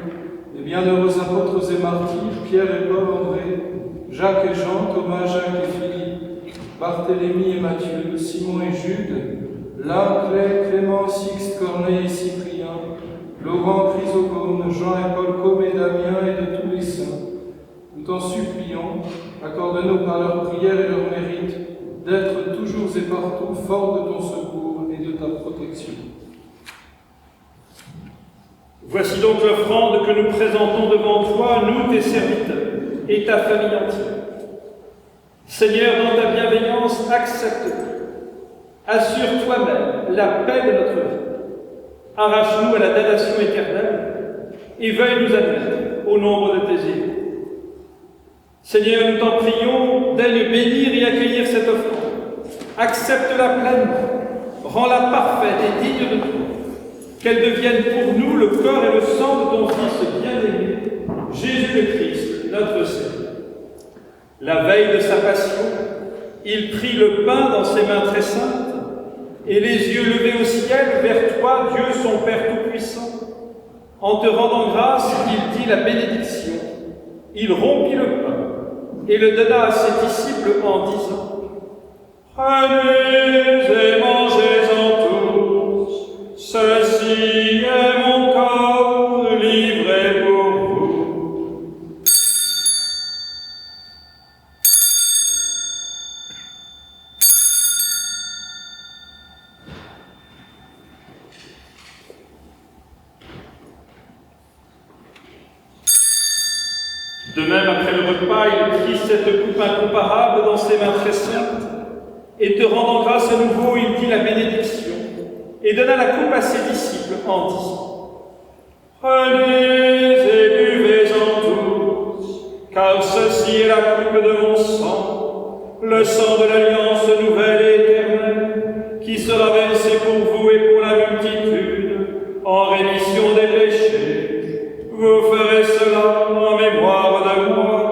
les bienheureux apôtres et martyrs, Pierre et Paul, André, Jacques et Jean, Thomas, Jacques et Philippe, Barthélemy et Matthieu, Simon et Jude, Lin, Clément, Sixte, Corneille et Cyprien, Laurent, Chrysogone, Jean et Paul, Côme et Damien et de tous les saints. Nous t'en supplions, accorde-nous par leur prière et leur mérite d'être toujours et partout forts de ton secours et de ta protection. Voici donc l'offrande que nous présentons devant toi, nous, tes serviteurs, et ta famille entière. Seigneur, dans ta bienveillance, accepte-nous. Assure toi-même la paix de notre vie. Arrache-nous à la damnation éternelle et veuille nous admettre au nombre de tes élus. Seigneur, nous t'en prions, daigne bénir et accueillir cette offrande. Accepte-la pleinement, rends-la parfaite et digne de toi. Qu'elle devienne pour nous le corps et le sang de ton Fils bien-aimé, Jésus le Christ, notre Seigneur. La veille de sa passion, il prit le pain dans ses mains très saintes, et les yeux levés au ciel vers toi, Dieu son Père Tout-Puissant. En te rendant grâce, il dit la bénédiction. Il rompit le pain et le donna à ses disciples en disant : Prenez et mangez-en tous, ceci est mon corps livré pour vous. De même, après le repas, il prit cette coupe incomparable dans ses mains très saintes, et te rendant grâce à nouveau, il dit la bénédiction, et donna la coupe à ses disciples en disant : Prenez et buvez-en tous, car ceci est la coupe de mon sang, le sang de l'alliance nouvelle et éternelle, qui sera versé pour vous et pour la multitude, en rémission des péchés. Vous ferez cela en mémoire de moi.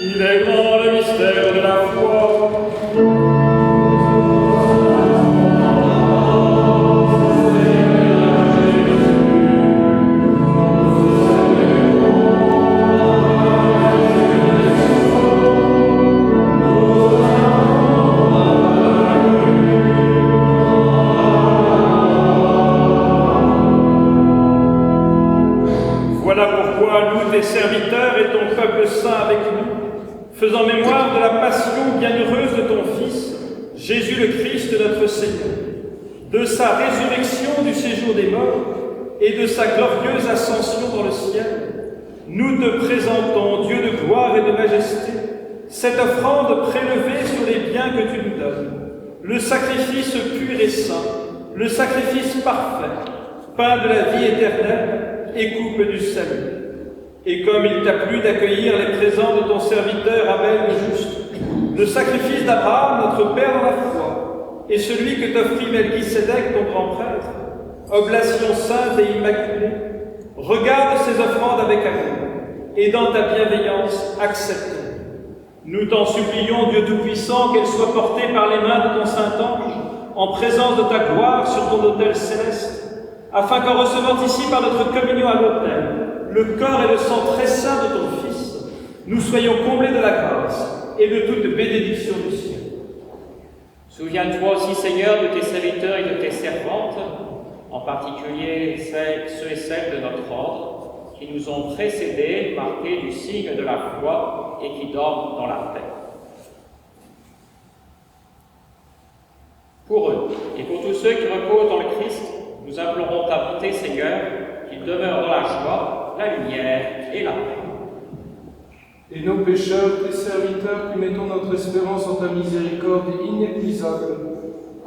Il est grand le mystère de la foi. Voilà pourquoi nous, tes serviteurs et ton peuple saint avec nous, faisant mémoire de la passion bienheureuse de ton Fils, Jésus le Christ notre Seigneur, de sa résurrection du séjour des morts et de sa glorieuse ascension dans le ciel, nous te présentons, Dieu de gloire et de majesté, cette offrande prélevée sur les biens que tu nous donnes, le sacrifice pur et saint, le sacrifice parfait, pain de la vie éternelle et coupe du salut. Et comme il t'a plu d'accueillir les présents de ton serviteur Abel le juste, le sacrifice d'Abraham, notre Père dans la foi, et celui que t'offrit Melchisédek, ton grand prêtre, oblation sainte et immaculée, regarde ces offrandes avec amour, et dans ta bienveillance accepte-les. Nous t'en supplions, Dieu Tout-Puissant, qu'elles soient portées par les mains de ton Saint-Ange, en présence de ta gloire sur ton autel céleste, afin qu'en recevant ici par notre communion à l'autel, le corps et le sang très saint de ton Fils, nous soyons comblés de la grâce et de toute bénédiction du ciel. Souviens-toi aussi, Seigneur, de tes serviteurs et de tes servantes, en particulier ceux et celles de notre ordre, qui nous ont précédés, marqués du signe de la foi et qui dorment dans la paix. Pour eux et pour tous ceux qui reposent dans le Christ, nous implorons ta bonté, Seigneur, qu'ils demeurent dans la joie, la lumière et la paix. Et nos pécheurs, tes serviteurs, qui mettons notre espérance en ta miséricorde inépuisable,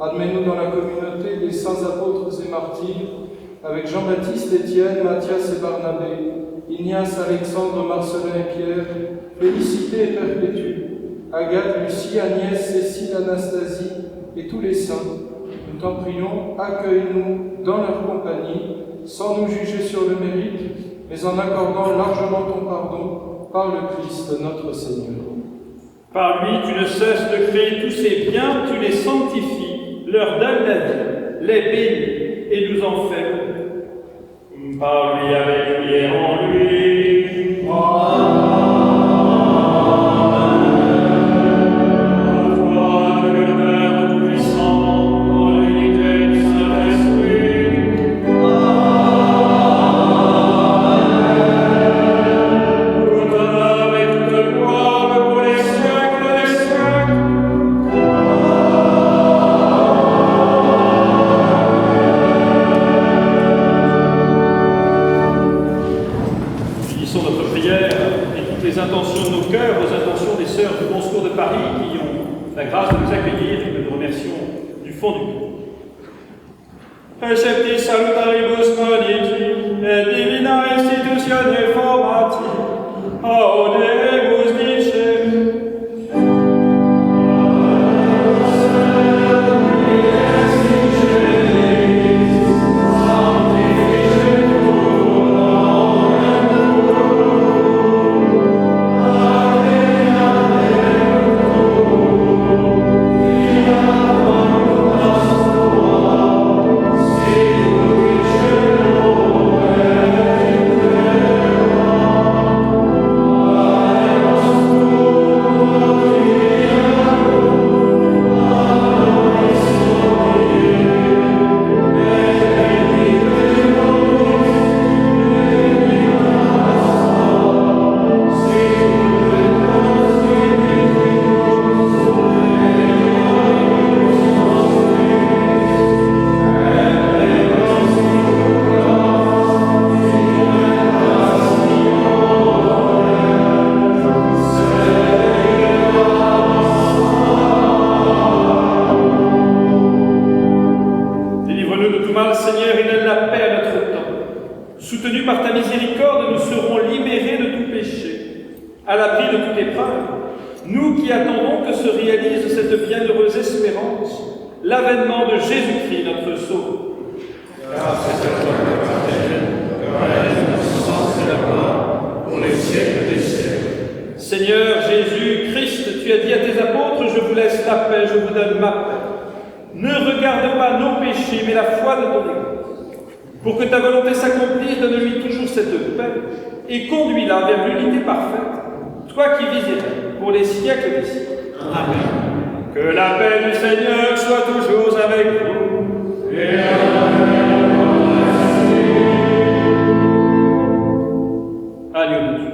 admets-nous dans la communauté des saints apôtres et martyrs, avec Jean-Baptiste, Étienne, Matthias et Barnabé, Ignace, Alexandre, Marcelin et Pierre, Félicité et Perpétue, Agathe, Lucie, Agnès, Cécile, Anastasie et tous les saints. Nous t'en prions, accueille-nous dans leur compagnie, sans nous juger sur le mérite, mais en accordant largement ton pardon par le Christ notre Seigneur. Par lui, tu ne cesses de créer tous ces biens, tu les sanctifies, leur donnes la vie, les bénis et nous en fais l'honneur. Par lui, avec lui et en lui. Amen. Recepti salutaribus boniti, et divina institutione formati, audemus dicem. mal, Seigneur, il donne la paix à notre temps. Soutenus par ta miséricorde, nous serons libérés de tout péché, à l'abri de toute épreuve. Nous qui attendons que se réalise cette bienheureuse espérance, l'avènement de Jésus-Christ, notre Sauveur. Pour les siècles des siècles. Seigneur Jésus-Christ, tu as dit à tes apôtres, je vous laisse la paix, je vous donne ma paix. Ne regarde pas nos péchés, mais la foi de ton Église. Pour que ta volonté s'accomplisse, donne-lui toujours cette paix et conduis-la vers l'unité parfaite, toi qui vis et règnes pour les siècles des siècles. Amen. Que la paix du Seigneur soit toujours avec vous. Et agneau de Dieu.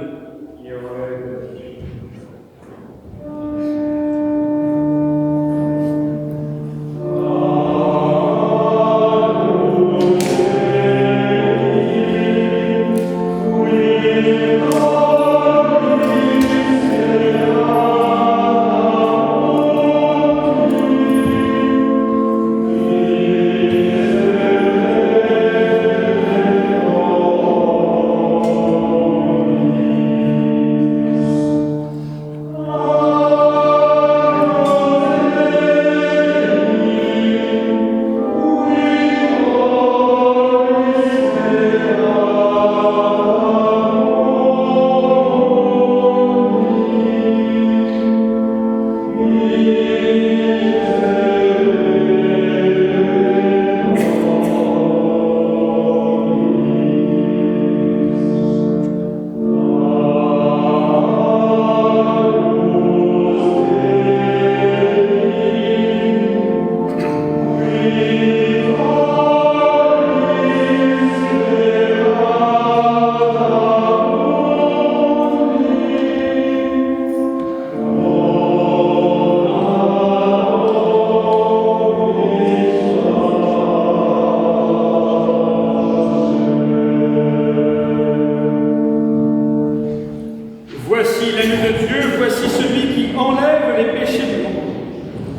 Voici l'agneau de Dieu, voici celui qui enlève les péchés du monde.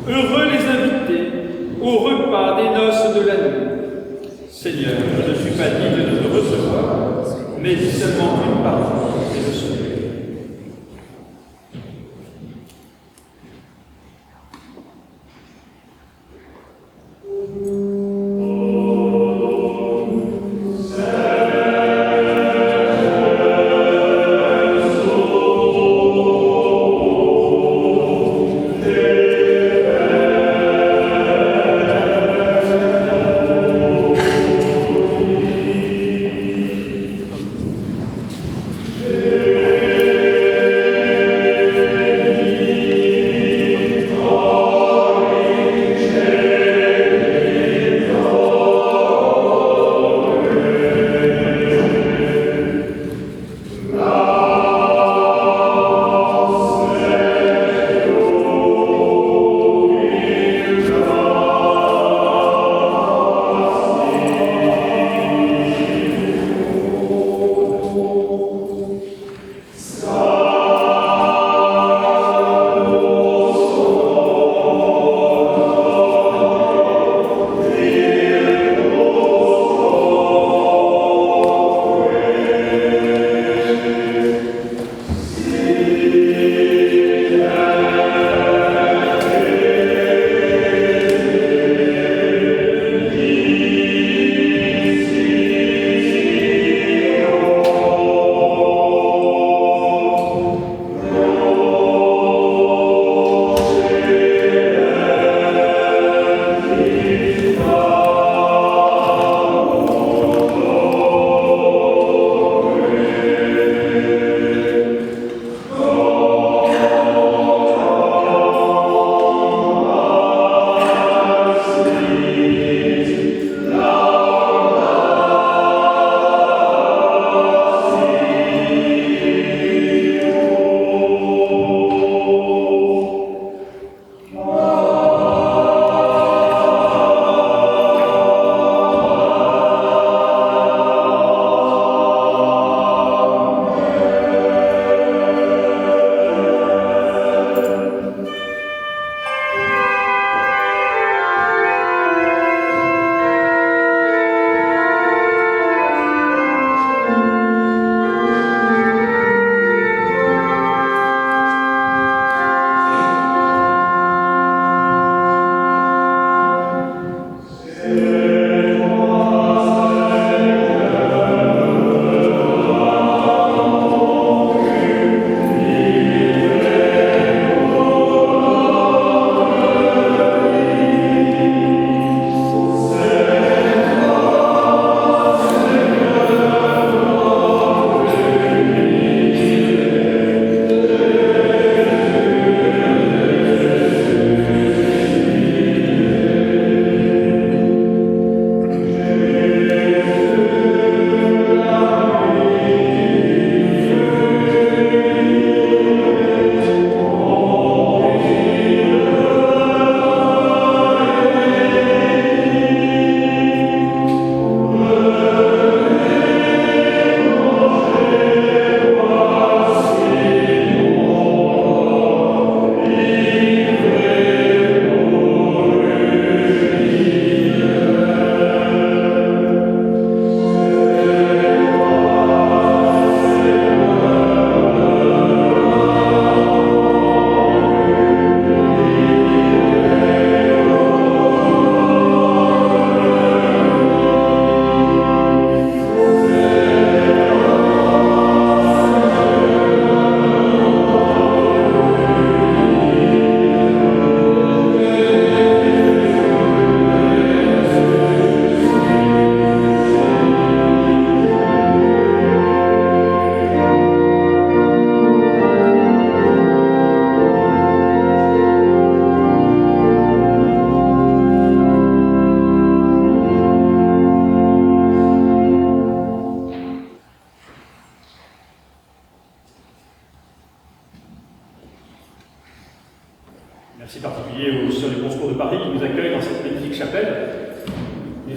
Heureux les invités au repas des noces de l'agneau. Seigneur, je ne suis pas digne de te recevoir, mais dis seulement une parole et je serai. Amen.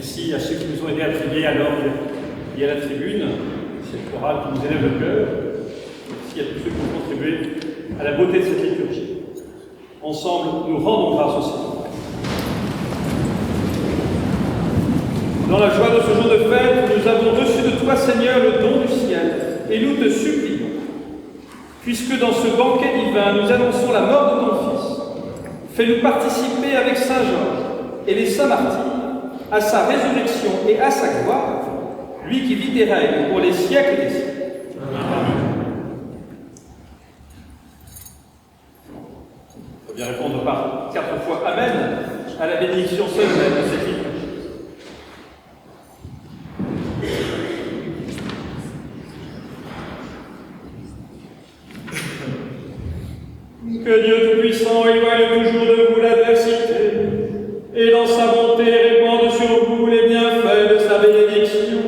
Merci à ceux qui nous ont aidés à prier à l'orgue et à la tribune. C'est le choral qui nous élève le cœur. Merci à tous ceux qui ont contribué à la beauté de cette liturgie. Ensemble, nous rendons grâce au Seigneur. Dans la joie de ce jour de fête, nous avons reçu de toi, Seigneur, le don du ciel, et nous te supplions, puisque dans ce banquet divin, nous annonçons la mort de ton Fils, fais-nous participer avec Saint Georges et les saints martyrs à sa résurrection et à sa gloire, lui qui vit et règne pour les siècles des siècles. Il faut bien répondre par 4 fois Amen à la bénédiction solennelle de cette liturgie. Que Dieu Tout-Puissant éloigne toujours de vous l'adversité, et dans sa bonté répande sur vous les bienfaits de sa bénédiction.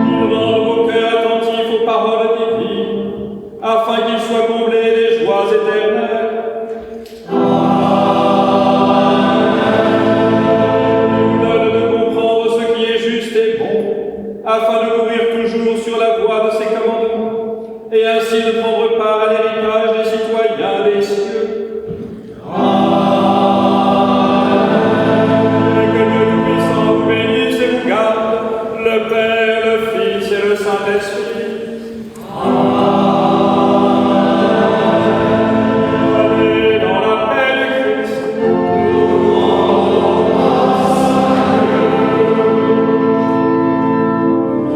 Qu'il rende vos cœurs attentifs aux paroles divines, afin qu'ils soient comblés des joies éternelles. Il nous donne de comprendre ce qui est juste et bon, afin de courir toujours sur la voie de ses commandements, et ainsi de prendre part à l'héritage des citoyens des cieux. Et que Dieu Tout-Puissant vous bénisse et vous garde, le Père, le Fils et le Saint-Esprit. Allez dans la paix du Christ.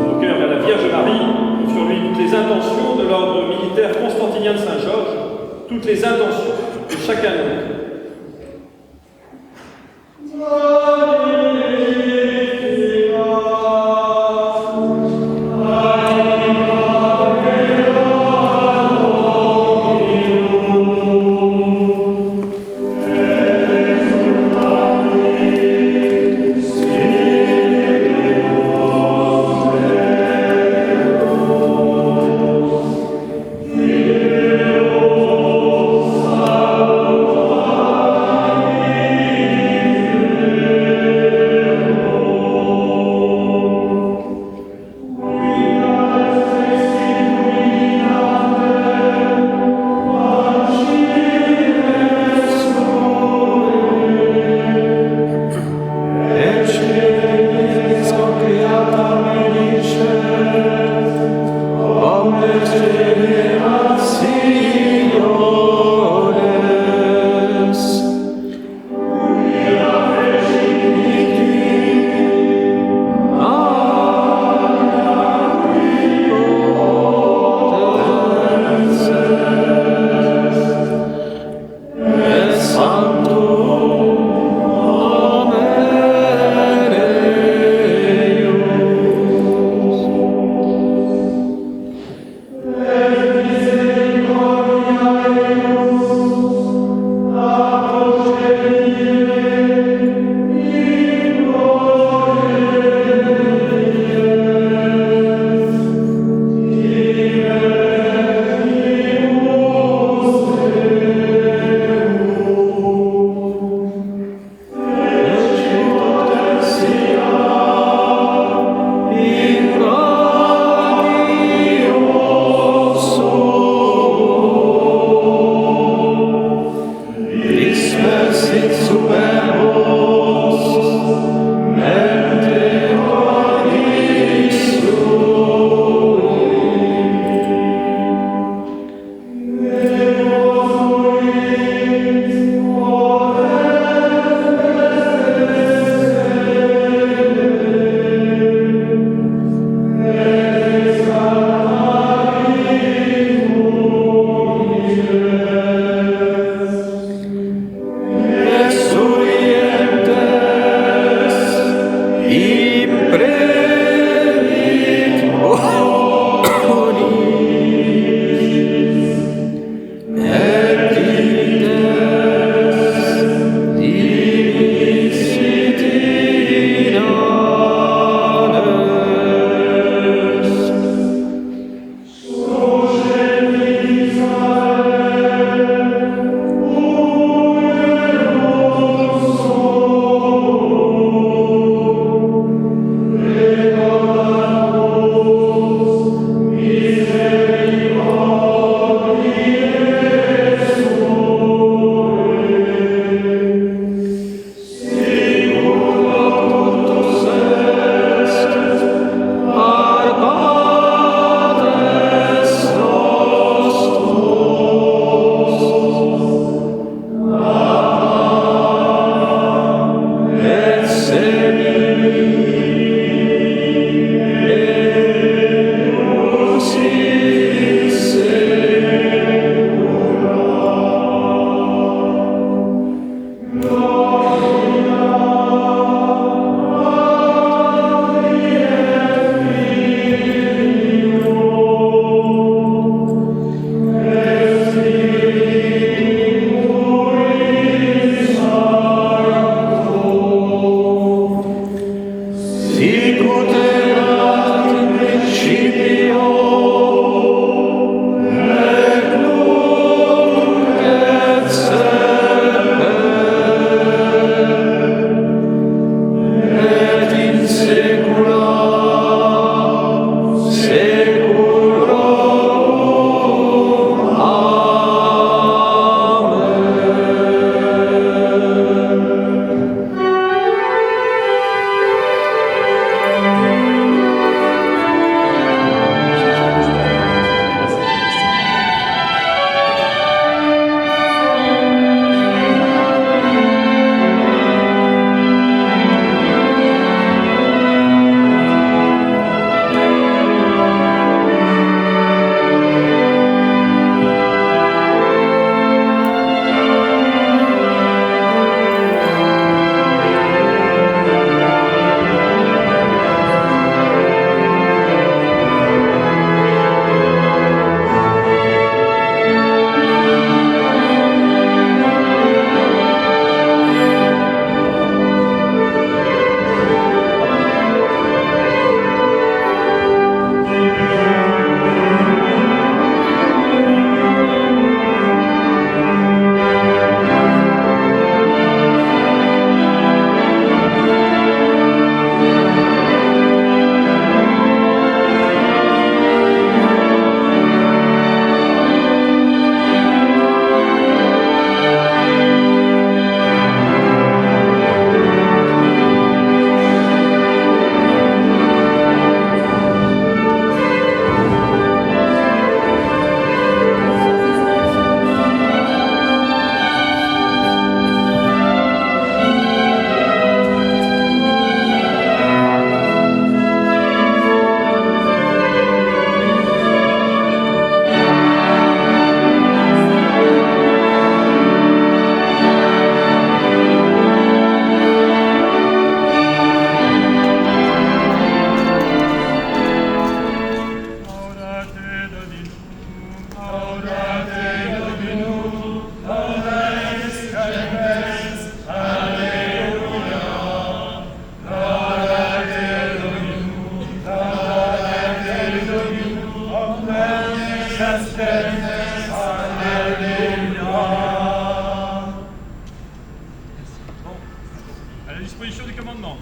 Au cœur de la Vierge Marie, sur lui toutes les intentions de l'ordre militaire constantinien de Saint-Georges, toutes les intentions de chacun de nous. Oh disposition du commandement.